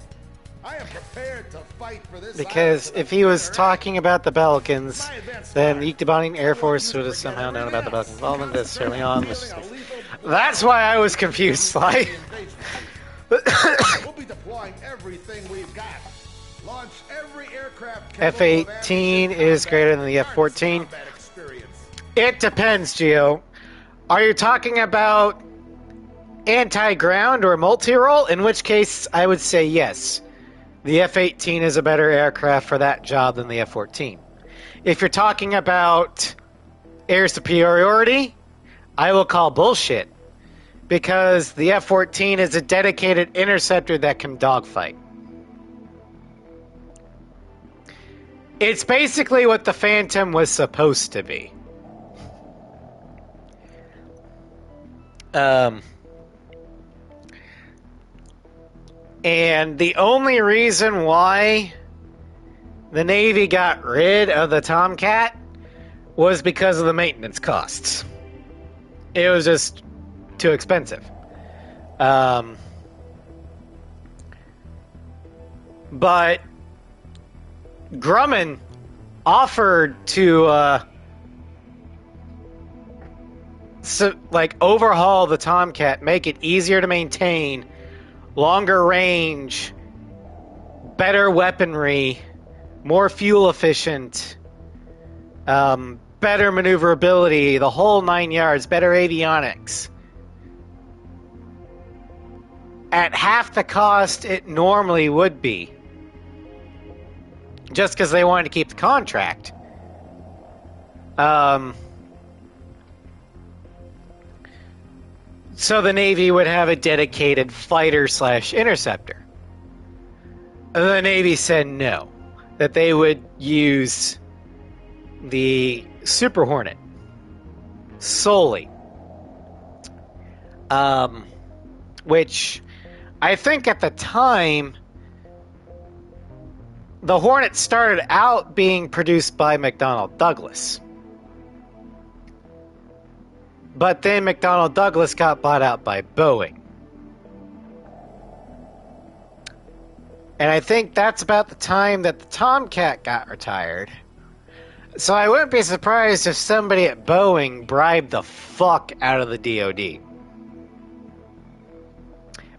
I am prepared to fight for this Because island to if the he was bitter talking about the Belkans, My advanced then fire. the Iktibaning Air Force would have somehow known about the Belkan involvement this early on. That's why I was confused, Sly. We'll be deploying everything we've got. Launch every aircraft capable of F-18 is greater than the F-14. combat experience. It depends, Gio. Are you talking about anti-ground or multi-role? In which case, I would say yes. The F-18 is a better aircraft for that job than the F-14. If you're talking about air superiority, I will call bullshit. Because the F-14 is a dedicated interceptor that can dogfight. It's basically what the Phantom was supposed to be. And the only reason why the Navy got rid of the Tomcat was because of the maintenance costs. It was just too expensive. But Grumman offered to overhaul the Tomcat, make it easier to maintain, longer range, better weaponry, more fuel efficient, better maneuverability, the whole 9 yards, better avionics. At half the cost it normally would be. Just because they wanted to keep the contract. So the Navy would have a dedicated fighter/interceptor. The Navy said no, that they would use the Super Hornet solely. Which I think at the time, the Hornet started out being produced by McDonnell Douglas. But then McDonnell Douglas got bought out by Boeing. And I think that's about the time that the Tomcat got retired. So I wouldn't be surprised if somebody at Boeing bribed the fuck out of the DoD.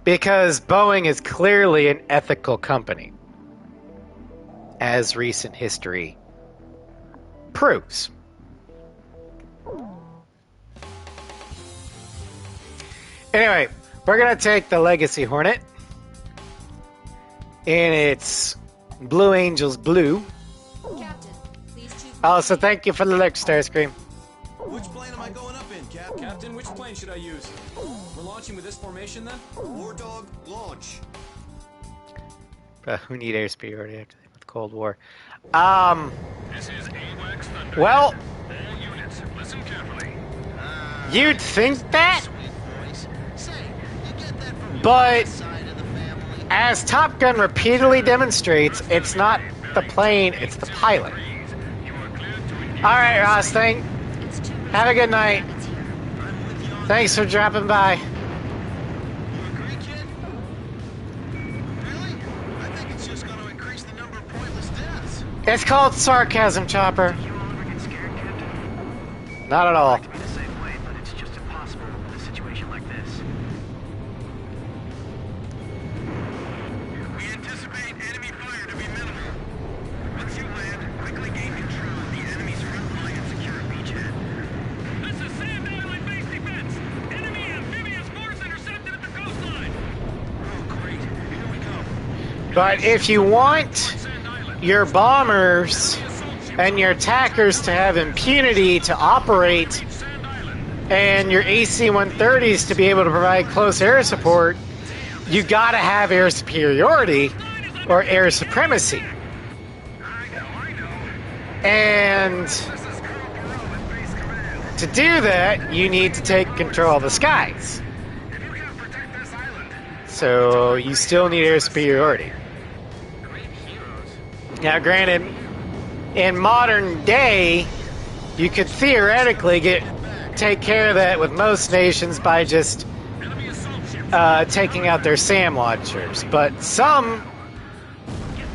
Because Boeing is clearly an ethical company, as recent history proves. Anyway, we're going to take the Legacy Hornet in its Blue Angels blue. Captain, please choose. Also, thank you for the lurk, Starscream. Which plane am I going up in, Cap? Captain, which plane should I use? We're launching with this formation then? War Dog, launch. Who need airspeed already after the Cold War? This is AWACS Thunder. Well, All units, listen carefully. you'd think that, Say, you get that from but side of the family? as Top Gun repeatedly demonstrates, it's not the plane, it's the pilot. You are cleared to engage. Alright, Ross, have a good night. I'm with you on Thanks for dropping by. You agree, kid? It's called sarcasm, Chopper. You all ever get scared, Captain? Not at all. I like to be the same way, but it's just impossible in a situation like this. We anticipate enemy fire to be minimal. Once you land, quickly gain control of the enemy's front line and secure a beachhead. This is Sand Island base defense. Enemy amphibious force intercepted at the coastline. Oh, great. Here we go. But if you want your bombers and your attackers to have impunity to operate and your AC-130s to be able to provide close air support, you gotta have air superiority or air supremacy. And to do that, you need to take control of the skies. So you still need air superiority. Now, granted, in modern day, you could theoretically take care of that with most nations by just taking out their SAM launchers. But some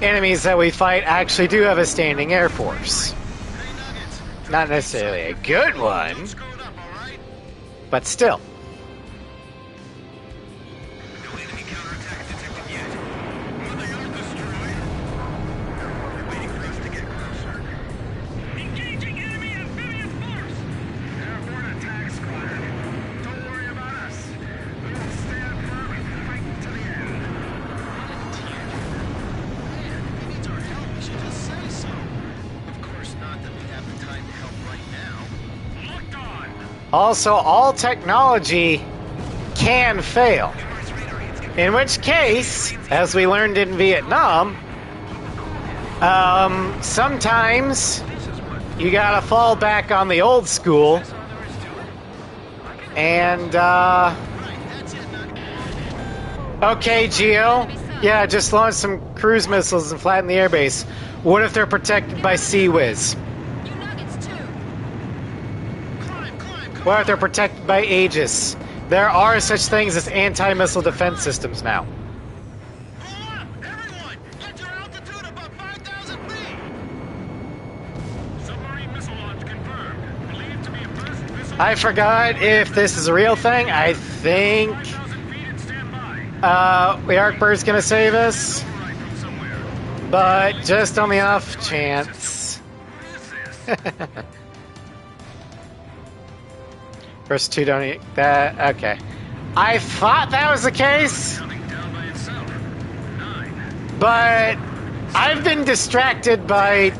enemies that we fight actually do have a standing air force. Not necessarily a good one, but still. No enemy counterattack detected yet. When they are destroyed, they're waiting for us to get closer. Engaging enemy amphibious force. Airborne attack squadron. Don't worry about us. We will stand firm and fight to the end. Man, he needs our help. We should just say so. Of course not that we have the time to help right now. Locked on. Also, all technology can fail. In which case, as we learned in Vietnam, sometimes you gotta fall back on the old school and, okay, Geo. Yeah, just launch some cruise missiles and flatten the airbase. What if they're protected by Sea Whiz? You nuggets too. What if they're protected by Aegis? There are such things as anti-missile defense systems now. Hold up! Everyone! Get your altitude above 5,000 feet! Submarine missile launch confirmed. Believed to be a first missile. I forgot if this is a real thing. I think 5,000 feet and stand by. the Arcbird's gonna save us, Override from somewhere. but just on the off chance. What is this? First two don't eat that. Okay. I thought that was the case, Counting down by itself. 9. but I've been distracted by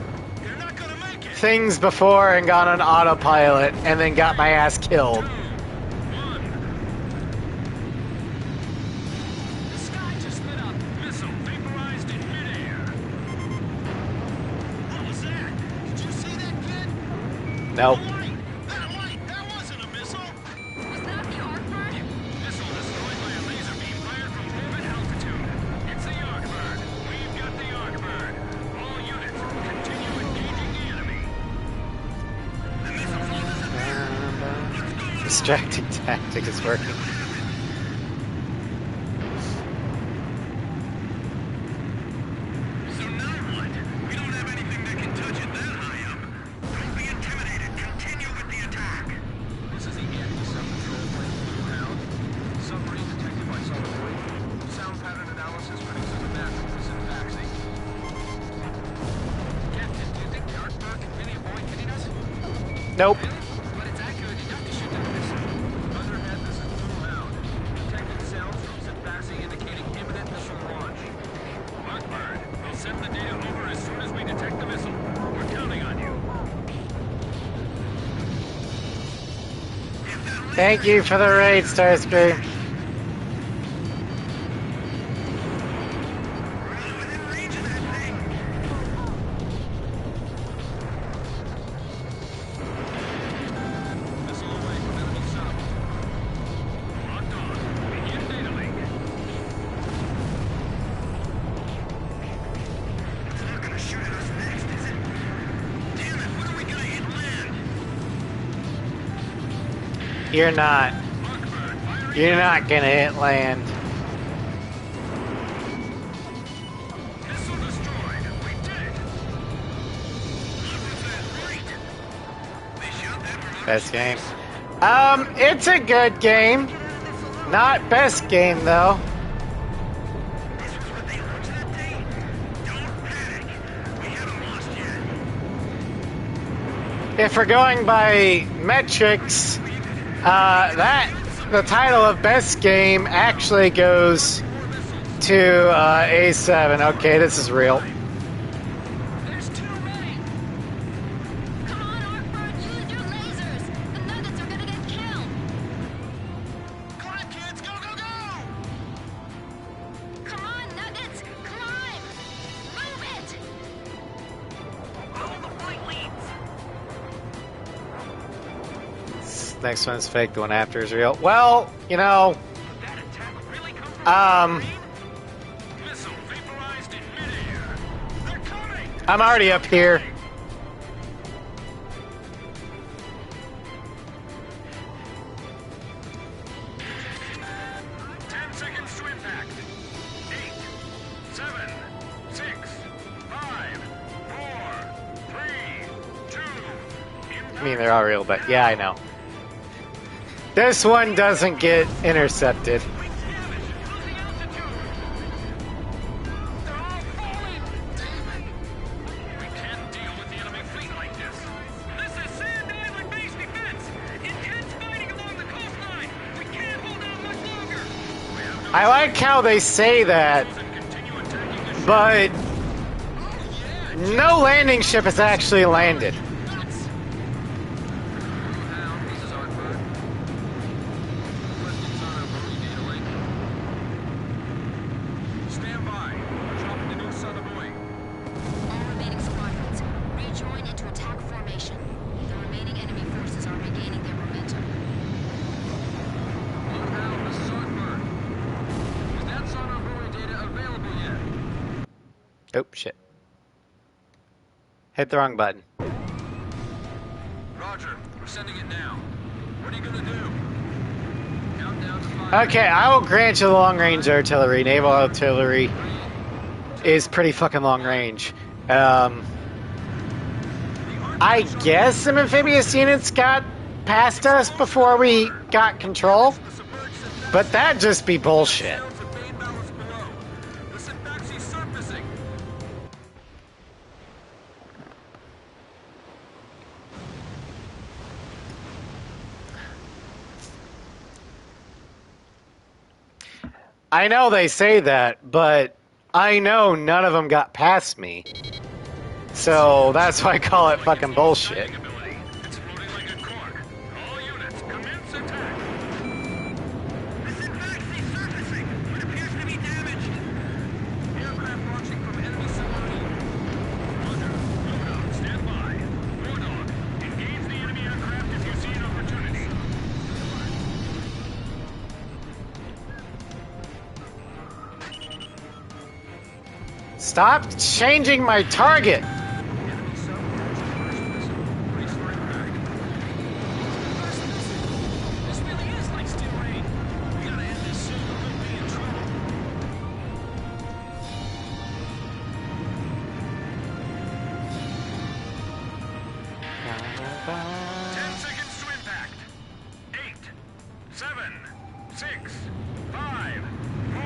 You're not gonna make it! things before and gone on autopilot and then got my ass killed. 1. The sky just lit up! Missile vaporized in midair. What was that? Did you see that, kid? Nope. That wasn't a missile! Was that the Arcbird? Missile destroyed by a laser beam fired from orbit altitude. It's the Arcbird. We've got the Arcbird. All units, continue engaging the enemy. The missile's on the Distracting tactic is working. So now what? We don't have anything that can touch it that high up. Don't be intimidated. Continue with the attack. This is the anti-sub control plane Blue Hound. Submarine detected by Solenoid. Sound pattern analysis produces a map of this taxi. Captain, do you think the Arcbird can really avoid hitting us? Nope. But it's accurate enough to shoot down this. Underhead, this is Blue Hound. Detected sounds from Zipfaxi indicating imminent missile launch. Arcbird. We'll send the data over as soon as we detect the missile. We're counting on you. Thank you for the raid, Starscream. Within range of that thing. Missile away from enemy sub. Locked on. Begin data link. It's not gonna shoot at us next, is it? Damn it, when are we gonna hit land? You're not. Arcbird, firing. You're not gonna hit land. Missile destroyed. We did it. Best game. It's a good game. Not best game though. If we're going by metrics, the title of best game actually goes to A7. Okay, this is real. There's too many! Come on, Arkbird, use your lasers! The Nuggets are gonna get killed! Climb, kids! Go, go, go! Come on, Nuggets! Climb! Move it! Follow the flight leads. This next one's fake. The one after is real. Well, you know, That attack really come from Missile vaporized in midair. They're coming! I'm already up here. Ten seconds to impact. 8, 7, 6, 5, 4, 3, 2. I mean, they're all real, but yeah, I know. This one doesn't get intercepted. Losing altitude. They're all falling. Damn it. We can't deal with the enemy fleet like this. This is Sand Island base defense. Intense fighting along the coastline. We can't hold out much longer. We have no I like how they say that, and continue attacking the ship. but no landing ship has actually landed. Hal, this is Arkbird. Requesting sonar Brody data link. Stand by. We're dropping the new Son of Boy. All remaining squadrons, rejoin into attack formation. The remaining enemy forces are regaining their momentum. Hello, Hal, this is Arkbird. Is that sonar Brody data available yet? Oh, shit. Hit the wrong button. Roger, we're sending it now. What are you gonna do? Countdown to 5. Okay, I will grant you long-range artillery. Naval artillery is pretty fucking long-range. I guess some amphibious units got past us before we got control, but that'd just be bullshit. Sounds of main balance below. The Syntaxi surfacing. I know they say that, but I know none of them got past me. So that's why I call it fucking bullshit. Ability. It's floating like a cork. All units, commence attack. This is Maxi surfacing, but appears to be damaged. Aircraft launching from enemy submarine. Roger. Loadout, stand by. Warthog, engage the enemy aircraft if you see an opportunity. Stop changing my target. Enemy sub launching first missile. Brace for impact. This really is like steel rain. We gotta end this soon or we'll be in trouble. Ten seconds to impact. 8, 7, 6, 5, 4,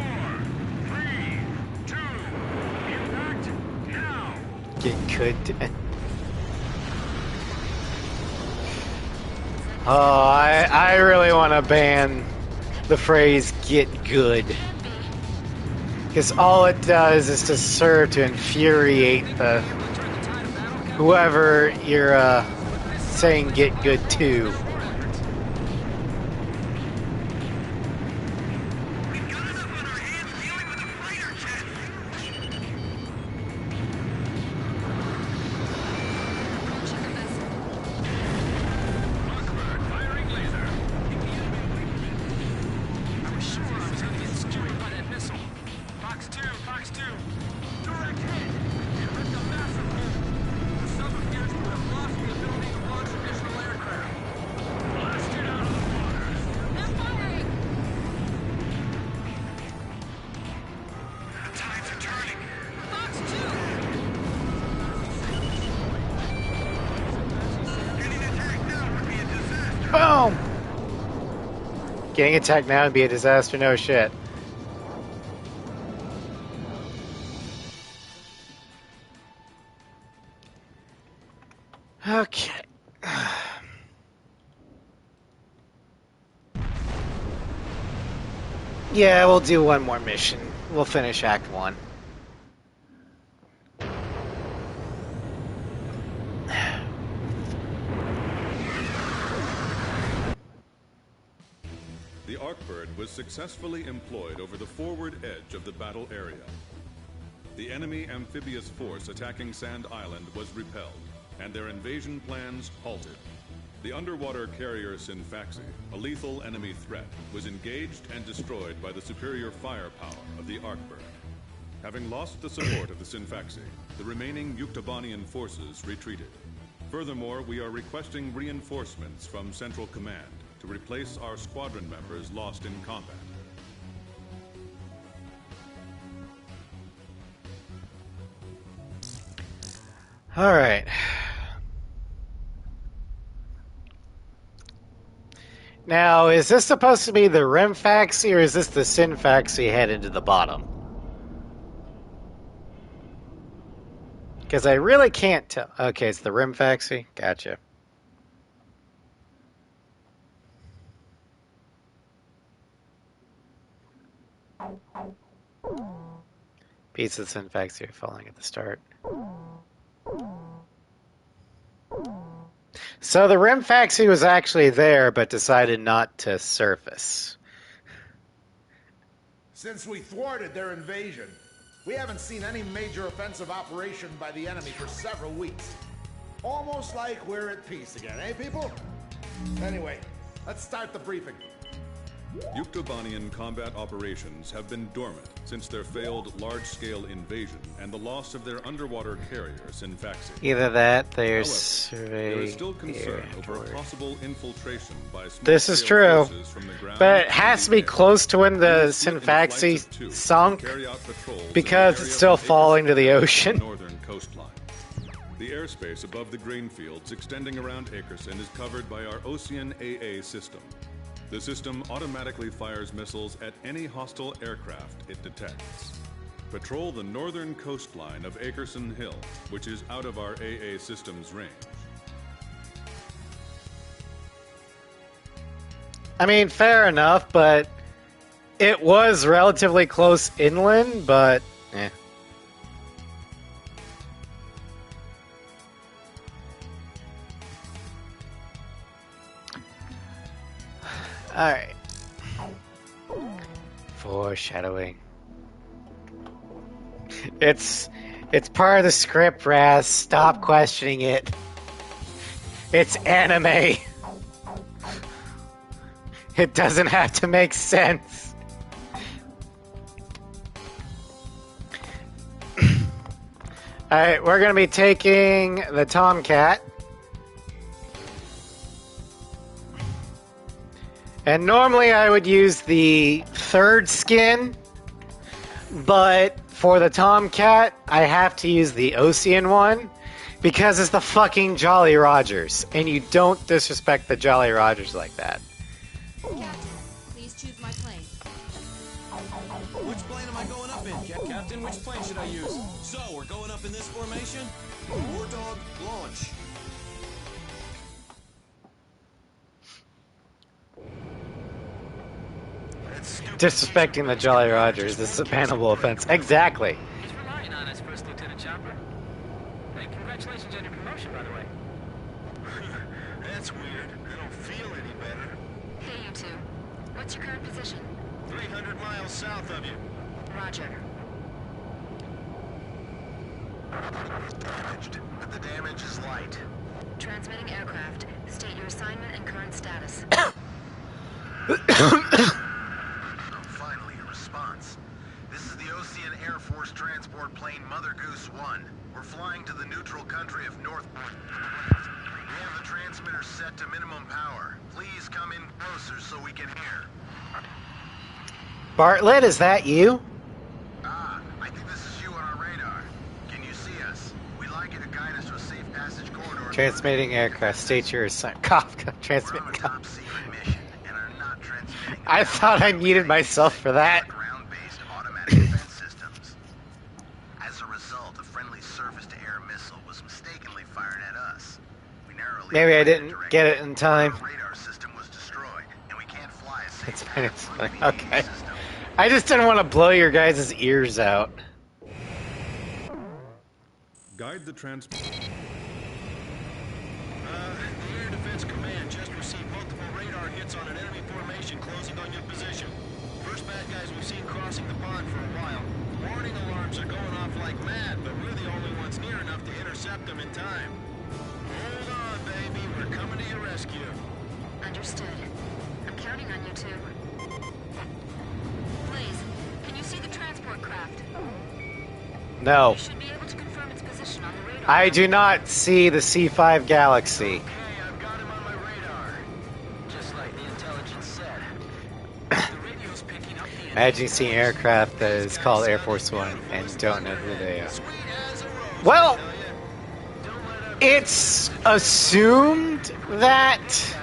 3, 2. Impact now. Get good. Oh, I really want to ban the phrase "get good," because all it does is to serve to infuriate the whoever you're saying "get good" to. We've got enough on our hands dealing with a fighter jet. Arkbird firing laser. I was sure I was gonna get skewered by that missile. Fox 2, Fox 2. Direct hit. It ripped a massive hole. The sub appears to have lost the ability to launch additional aircraft. Getting attacked now would be a disaster, no shit. Okay. Yeah, we'll do one more mission. We'll finish Act 1. The Arkbird was successfully employed over the forward edge of the battle area. The enemy amphibious force attacking Sand Island was repelled, and their invasion plans halted. The underwater carrier Sinfaxi, a lethal enemy threat, was engaged and destroyed by the superior firepower of the Arkbird. Having lost the support of the Sinfaxi, the remaining Yuktobanian forces retreated. Furthermore, we are requesting reinforcements from Central Command to replace our squadron members lost in combat. All right. Now, is this supposed to be the Rimfaxi or is this the Sinfaxi headed to the bottom? Because I really can't tell. Okay, it's the Rimfaxi. Gotcha. Pieces of Sinfaxi are falling at the start. So the Rimfaxi was actually there, but decided not to surface. Since we thwarted their invasion, we haven't seen any major offensive operation by the enemy for several weeks. Almost like we're at peace again, eh, people? Anyway, let's start the briefing. Yuktobanian combat operations have been dormant since their failed large-scale invasion and the loss of their underwater carrier, Sinfaxi. Either that, However, there is still concern over a possible infiltration by this is true, but it has to be close to when the Sinfaxi sunk because it's still falling to the ocean. Northern coastline. The airspace above the grain fields extending around Akerson is covered by our Ocean AA system. The system automatically fires missiles at any hostile aircraft it detects. Patrol the northern coastline of Akerson Hill, which is out of our AA system's range. I mean, fair enough, but it was relatively close inland, but eh. Alright. Foreshadowing. It's part of the script, Raz. Stop questioning it. It's anime. It doesn't have to make sense. Alright, we're gonna be taking the Tomcat. And normally I would use the third skin, but for the Tomcat, I have to use the Ocean one because it's the fucking Jolly Rogers, and you don't disrespect the Jolly Rogers like that. Captain, please choose my plane. Which plane am I going up in, Captain? Which plane should I use? So, we're going up in this formation? War Dog, launch. Disrespecting the Jolly Rogers is a bannable offense. Exactly. He's relying on us, First Lieutenant Chopper. Hey, congratulations on your promotion, by the way. That's weird. I don't feel any better. Hey, you two. What's your current position? 300 miles south of you. Roger. Damaged, but the damage is light. Transmitting aircraft. State your assignment and current status. Finally, a response. This is the Ocean Air Force transport plane Mother Goose 1. We're flying to the neutral country of North. We have the transmitter set to minimum power. Please come in closer so we can hear. Bartlett, is that you? Ah, I think this is you on our radar. Can you see us? We'd like you to guide us to a safe passage corridor. Transmitting aircraft. State your assignment. Kafka. We're Transmit. on a top secret mission and are not transmitting I thought I muted myself for that. Ground-based automatic defense systems. As a result, a friendly surface-to-air missile was mistakenly fired at us. We narrowly Maybe I avoided didn't direct get it in time. Our radar system was destroyed, and we can't fly a safe It's fine, path it's through fine. the BAE Okay. system. I just didn't want to blow your guys' ears out. Guide the transport. The Air Defense Command just received multiple radar hits on an enemy formation closing on your position. First bad guys we've seen crossing the pond for a while. Warning alarms are going off like mad, but we're the only ones near enough to intercept them in time. Hold on, baby. We're coming to your rescue. Understood. I'm counting on you two. Blaze, can you see the transport craft? No. You should be able to confirm its position on the radar. I do not see the C5 Galaxy. Hey, I've got him on my radar. Just like the intelligence said. The radio's picking up the Imagine you see an aircraft that is called Air Force One and don't know who they are. Well, it's assumed that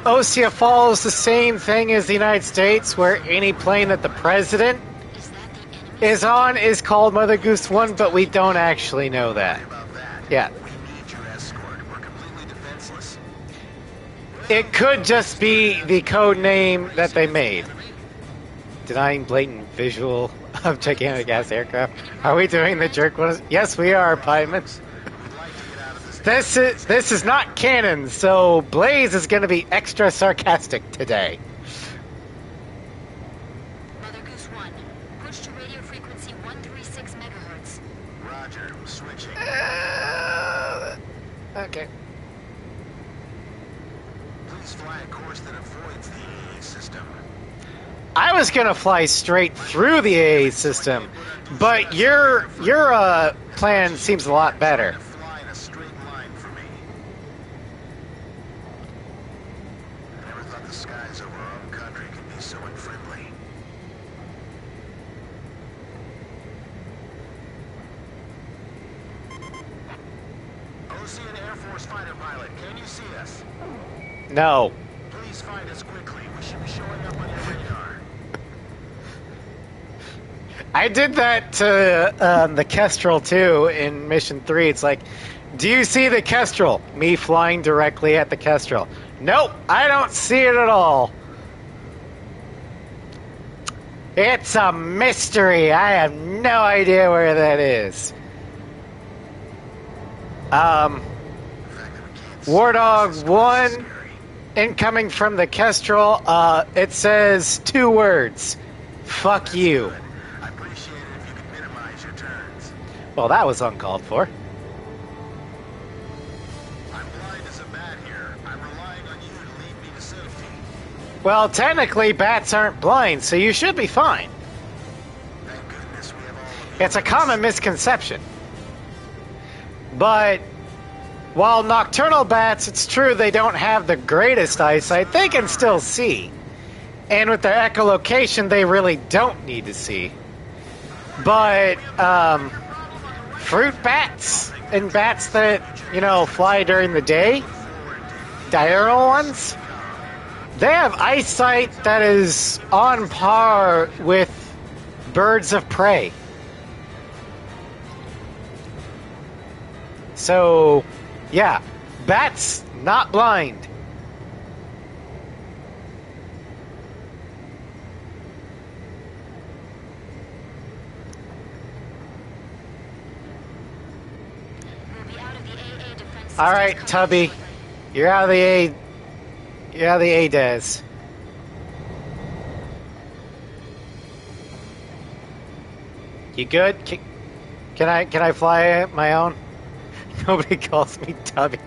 Osea follows the same thing as the United States, where any plane that the president is on is called Mother Goose 1, but we don't actually know that. Yeah. We need your escort. We're completely defenseless. It could just be the code name that they made. Denying blatant visual of gigantic gas aircraft. Are we doing the jerk one? Yes, we are, Pyman. This is not canon, so Blaze is going to be extra sarcastic today. Mother Goose 1, push to radio frequency 136 megahertz. Roger. Switching. Okay. Please fly a course that avoids the AA system. I was going to fly straight through the AA system, but your plan seems a lot better. Fly in a straight line for me. I never thought the skies over our own country could be so unfriendly. Ocean Air Force fighter pilot, can you see us? No. Please find us quickly. We should be showing up on your radar. I did that to the Kestrel too in Mission 3. It's like, do you see the Kestrel? Me flying directly at the Kestrel. Nope, I don't see it at all. It's a mystery. I have no idea where that is. War Dog 1, incoming from the Kestrel. It says 2 words. Fuck you. I appreciate it if you could minimize your turns. Well, that was uncalled for. I'm blind as a bat here. I'm relying on you to lead me to safety. Well, technically, bats aren't blind, so you should be fine. Thank goodness we have all of you. It's a common misconception. But while nocturnal bats, it's true they don't have the greatest eyesight, they can still see. And with their echolocation, they really don't need to see. But fruit bats and bats that, you know, fly during the day, diurnal ones, they have eyesight that is on par with birds of prey. So, yeah, bats not blind. We'll be out of the AA defense systems All right, coming Tubby, shortly. you're out of the A. You're out of the ADES. You good? Can I fly my own? Nobody calls me Tubby.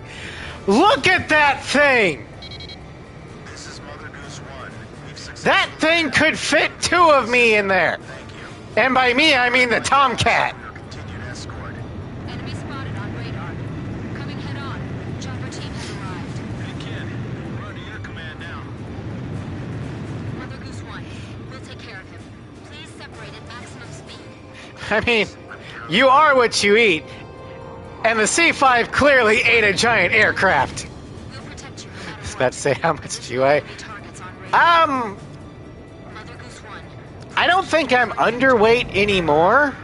Look at that thing! This is Mother Goose 1. We've successfully That thing could fit 2 of me in there. Thank you. And by me, I mean the Tomcat. Your continued escort. Enemy spotted on radar. Coming head on. Chopper team has arrived. Hey, kid. We're under your command now. Mother Goose 1, we'll take care of him. Please separate at maximum speed. I mean, you are what you eat. And the C5 clearly ate a giant aircraft. We'll protect you no matter I was what. about to say, how much do you weigh? Enemy targets on radar. Um, Mother Goose 1. I don't think I'm underweight anymore,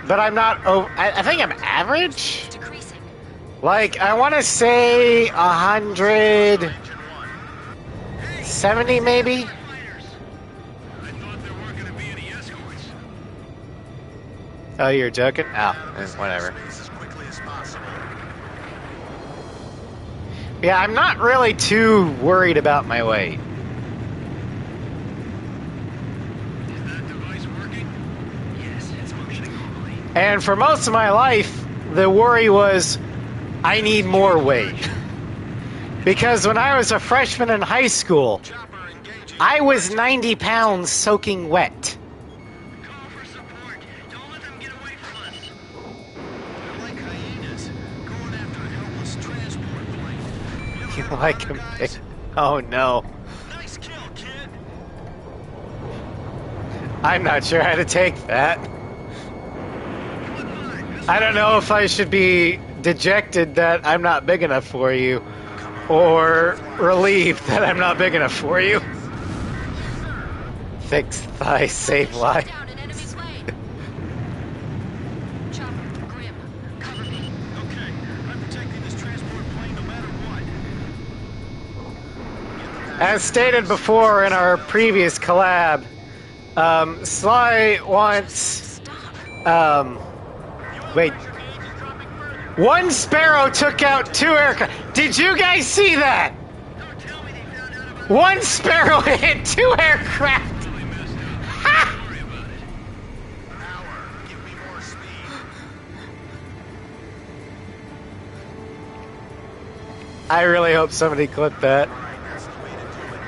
but I'm not. Oh, I think I'm average. Decreasing. Like I want to say 170, maybe. I thought there weren't going to be any escorts. Oh, you're joking? Oh, whatever. As quickly as possible. Yeah, I'm not really too worried about my weight. Is that device working? Yes, it's functioning normally. And for most of my life, the worry was I need more weight. Because when I was a freshman in high school, Chopper engaging. I was 90 pounds soaking wet. Call for support. Don't let them get away from us. They're like hyenas, going after a helpless transport plane. You like him? Oh no. Nice kill, kid. I'm not sure how to take that. I don't know if I should be dejected that I'm not big enough for you, or relieved that I'm not big enough for you. Fix thigh, save life. Down an enemy plane. Chopper, Grim, cover me. Okay, I'm protecting this transport plane no matter what. As stated before in our previous collab, Sly wants, wait. One Sparrow took out 2 aircraft. Did you guys see that? One Sparrow hit 2 aircraft. Ha! Give me more speed. I really hope somebody clipped that.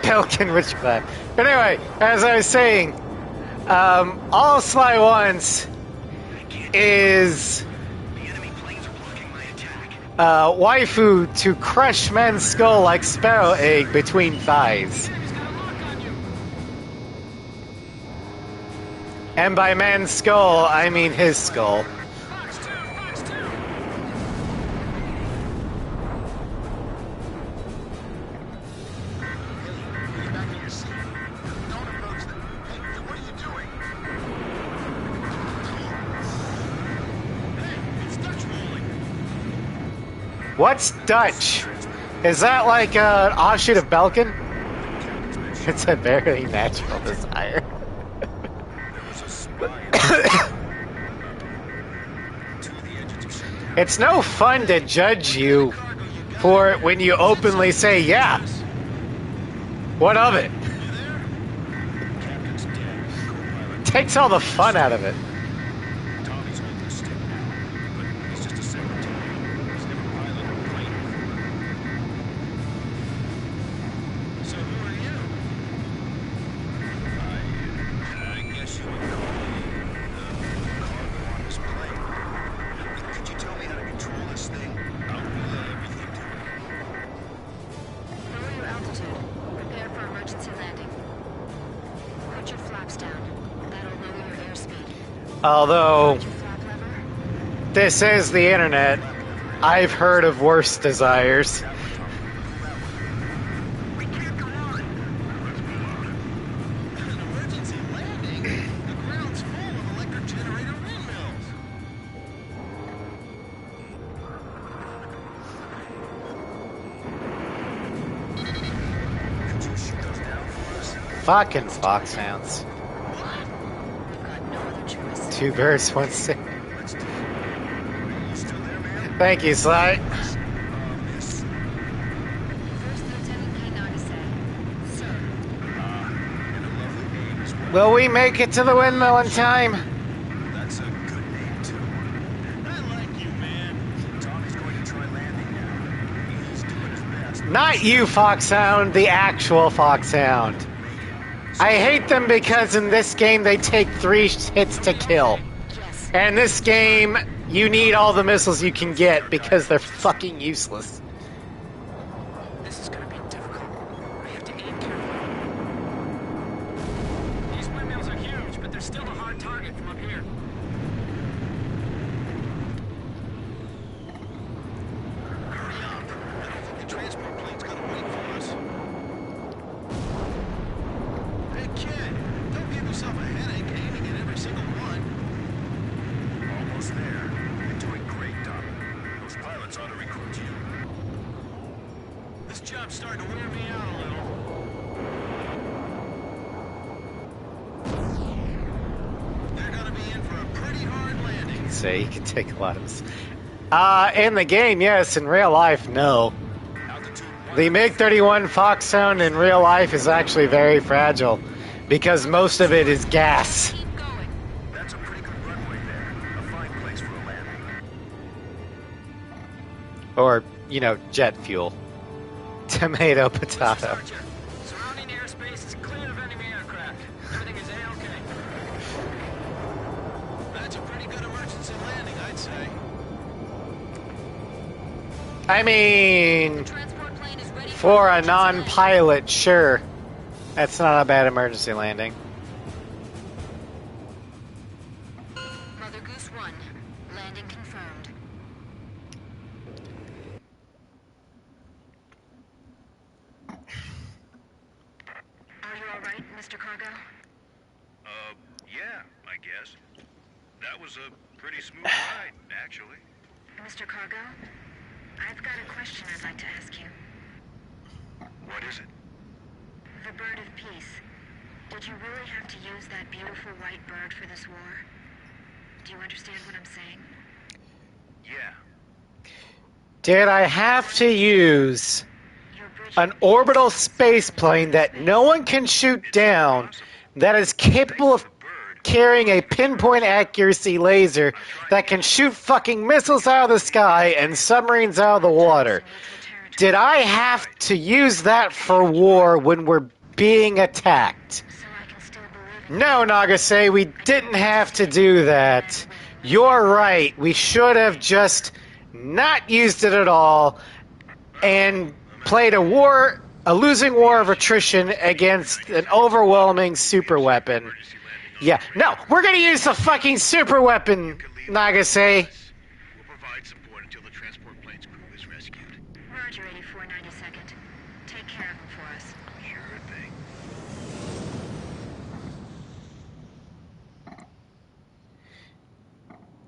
Pelican witchcraft. But anyway, as I was saying, all Sly wants is waifu to crush men's skull like sparrow egg between thighs. And by man's skull, I mean his skull. Get back in your seat. Don't approach them. Hey, what are you doing? It's Dutch rolling. What's Dutch? Is that like an offshoot of Belkin? It's a very natural desire. It's no fun to judge you for it when you openly say, yeah. What of it? Takes all the fun out of it. Tommy's holding still now, but he's just a secretary. He's never piloted a plane before. So who are you? I guess you would call me the cargo on this plane. Could you tell me how to control this thing? I'll relay everything to you. Lower your altitude. Prepare for emergency landing. Put your flaps down. That'll lower your airspeed. Although, Your flap lever. this is the internet, I've heard of worse desires. We can't go on. Let's move on. An emergency landing? The ground's full of electric generator windmills. Could you shoot those down for us? Fucking foxhounds. We've got no other choice. 2 birds, 1 stick. Let's do it. You still there, man? Thank you, Sly. Miss. First Lieutenant Hinagase. Sir. And a lovely name as well. Will we make it to the windmill in time? That's a good name, too. I like you, man. Tommy's going to try landing now. He's doing his best. Not you, Foxhound, the actual Foxhound. I hate them because in this game they take 3 hits to kill. Yes. And in this game, you need all the missiles you can get because they're fucking useless. This is gonna be difficult. I have to aim carefully. These windmills are huge, but they're still a hard target from up here. Hurry up. I don't think the transport plane's gonna wait for us. job's starting to wear me out a little. They're gonna be in for a pretty hard landing. Say you can take a lot of this. In the game, yes. In real life, no. The MiG-31 Foxhound in real life is actually very fragile because most of it is gas. Keep going. That's a pretty good runway there. A fine place for a landing. Or, you know, jet fuel. Tomato, potato. Archer, surrounding airspace is clear of enemy aircraft. Everything is A-OK. That's a pretty good emergency landing, I'd say. I mean, Transport plane is ready for a emergency landing. non-pilot, sure. That's not a bad emergency landing. Mother Goose 1, landing confirmed. Are you all right, Mr. Cargo? Yeah, I guess. That was a pretty smooth ride, actually. Mr. Cargo, I've got a question I'd like to ask you. What is it? The Bird of Peace. Did you really have to use that beautiful white bird for this war? Do you understand what I'm saying? Yeah. Did I have to use Your bridge an orbital space plane that no one can shoot down that is capable of carrying a pinpoint accuracy laser that can shoot fucking missiles out of the sky and submarines out of the water? Did I have to use that for war when we're being attacked? so I can still believe in No, Nagase, we didn't have to do that. You're right. We should have just not used it at all and played a losing war of attrition against an overwhelming super weapon. Yeah, no, we're gonna use the fucking super weapon, Nagase. We'll provide support until the transport plane's crew is rescued. Roger 8492nd. Take care of him for us. Sure thing.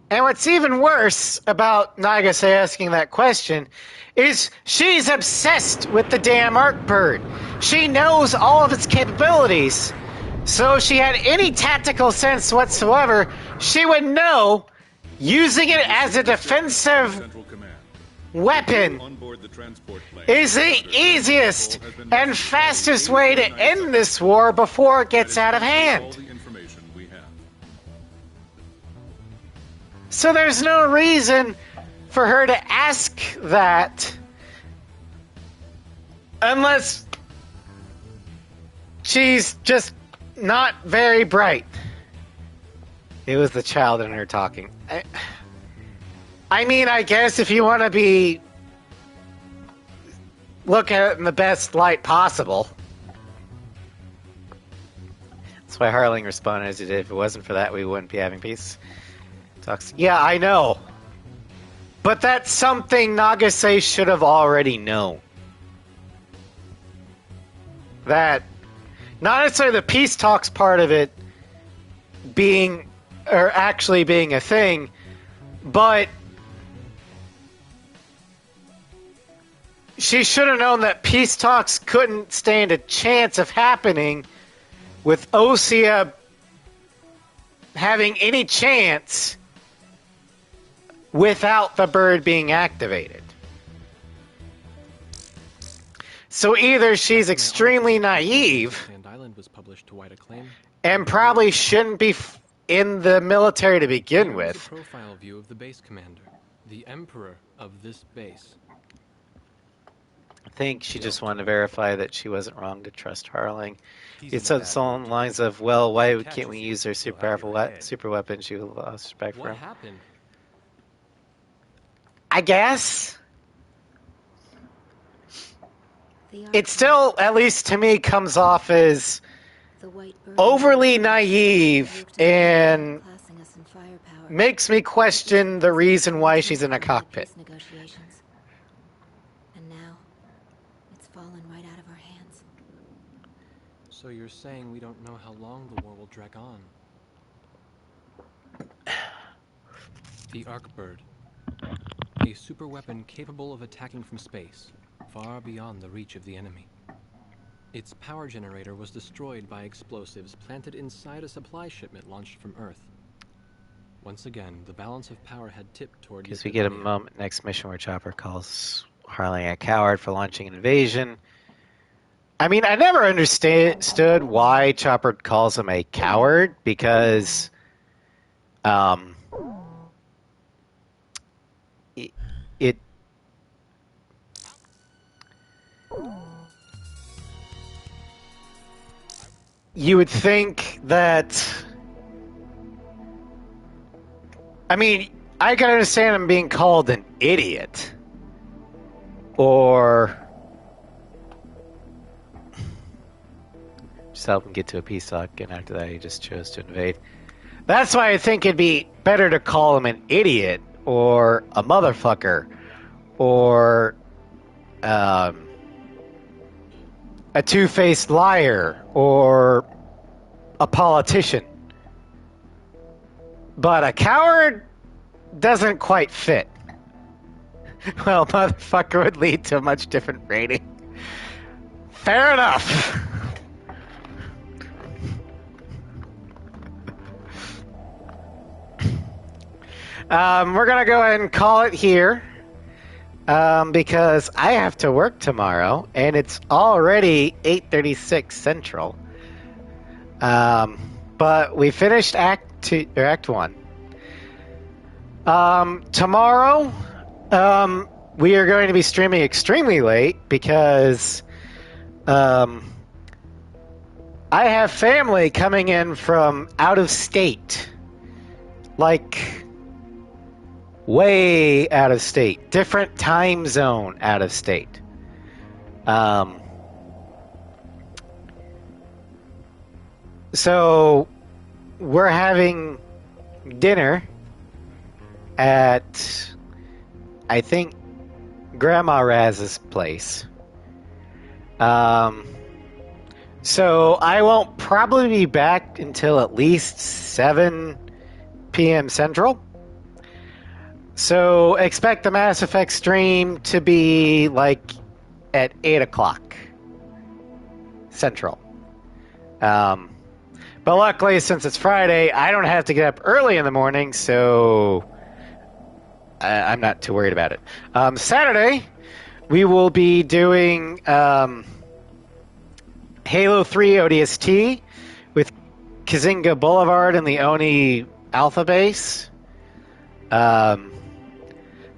And what's even worse about Nagase asking that question is she's obsessed with the damn Arc Bird. She knows all of its capabilities. So if she had any tactical sense whatsoever, she would know using it as a defensive Central Command. weapon On board the transport plane. is the easiest and fastest way to end this war before it gets out of All hand. the information we have. So there's no reason for her to ask that unless she's just not very bright. It was the child in her talking. I mean, I guess if you want to look at it in the best light possible. That's why Harling responded as he did. If it wasn't for that, we wouldn't be having peace. Talks. Yeah, I know. But that's something Nagase should have already known. That, not necessarily the peace talks part of it being, or actually being a thing, but she should have known that peace talks couldn't stand a chance of happening with Osea having any chance without the bird being activated. So either she's extremely naive Sand Island was published to wide acclaim. and probably shouldn't be in the military to begin Here is with. a profile view of the base commander, the emperor of this base. I think she just wanted to verify that she wasn't wrong to trust Harling. It said along the lines of, well, why can't we use her super powerful super weapon? She lost respect for What him. happened? I guess. The Ark It still, at least to me, comes off as the white bird overly naive and classing us in firepower. makes me question the reason why she's in a cockpit. Peace negotiations. And now, it's fallen right out of our hands. So you're saying we don't know how long the war will drag on? The Arc Bird. A super weapon capable of attacking from space. far beyond the reach of the enemy. Its power generator was destroyed by explosives planted inside a supply shipment launched from Earth. Once again, the balance of power had tipped toward Because we get a moment next mission where Chopper calls Harling a coward for launching an invasion. I mean, I never understood why Chopper calls him a coward, because it you would think that, I mean, I can understand him being called an idiot, or just help him get to a peace talk, and after that he just chose to invade. That's why I think it'd be better to call him an idiot, or a motherfucker, or a two-faced liar, or a politician. But a coward doesn't quite fit. Well, motherfucker would lead to a much different rating. Fair enough. We're going to go ahead and call it here. Because I have to work tomorrow, and it's already 8:36 Central. But we finished Act 1. Tomorrow, we are going to be streaming extremely late because I have family coming in from out of state. Like, way out of state. Different time zone out of state. So we're having dinner at, I think, Grandma Raz's place. So I won't probably be back until at least 7 p.m. Central. So expect the Mass Effect stream to be like at 8 o'clock Central. But luckily, since it's Friday, I don't have to get up early in the morning, so I'm not too worried about it. Saturday, we will be doing Halo 3 ODST with Kazinga Boulevard and the Oni Alpha Base.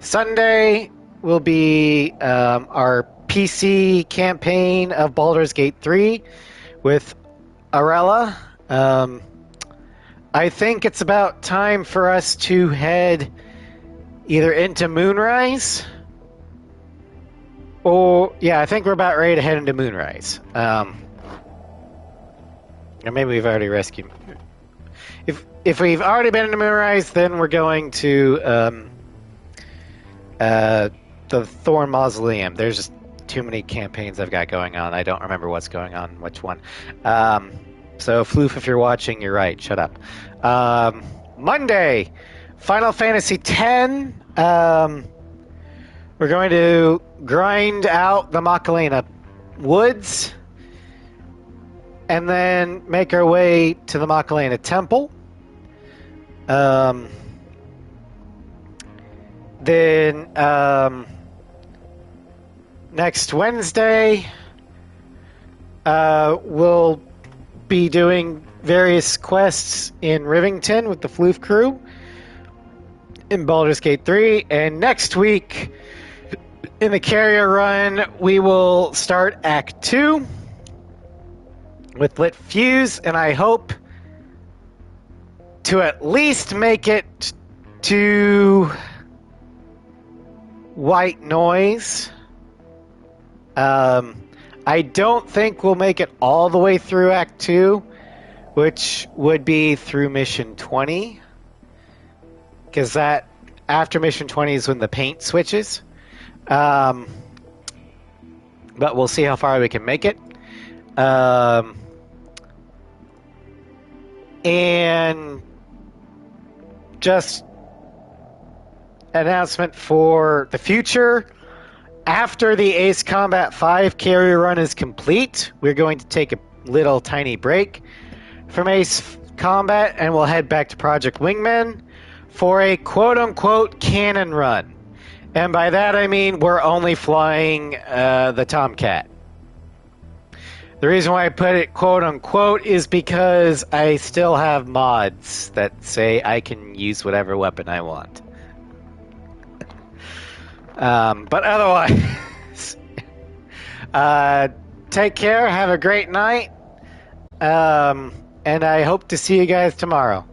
Sunday will be our PC campaign of Baldur's Gate 3 with Arella. I think it's about time for us to head either into Moonrise or, yeah, I think we're about ready to head into Moonrise. Or maybe we've already rescued. If we've already been into Moonrise, then we're going to the Thorn Mausoleum. There's just too many campaigns I've got going on. I don't remember what's going on, which one. So, Floof, if you're watching, you're right. Shut up. Monday, Final Fantasy X. We're going to grind out the Makalena Woods and then make our way to the Makalena Temple. Then next Wednesday, we'll be doing various quests in Rivington with the Floof crew in Baldur's Gate 3. And next week, in the Carrier Run, we will start Act 2 with Lit Fuse, and I hope to at least make it to White Noise. I don't think we'll make it all the way through Act 2, which would be through Mission 20, because that after Mission 20 is when the paint switches. But we'll see how far we can make it. And just announcement for the future. After the Ace Combat 5 carrier run is complete, we're going to take a little tiny break from Ace Combat, and we'll head back to Project Wingman for a quote-unquote canon run. And by that I mean we're only flying the Tomcat. The reason why I put it quote-unquote is because I still have mods that say I can use whatever weapon I want. But otherwise, take care, have a great night, and I hope to see you guys tomorrow.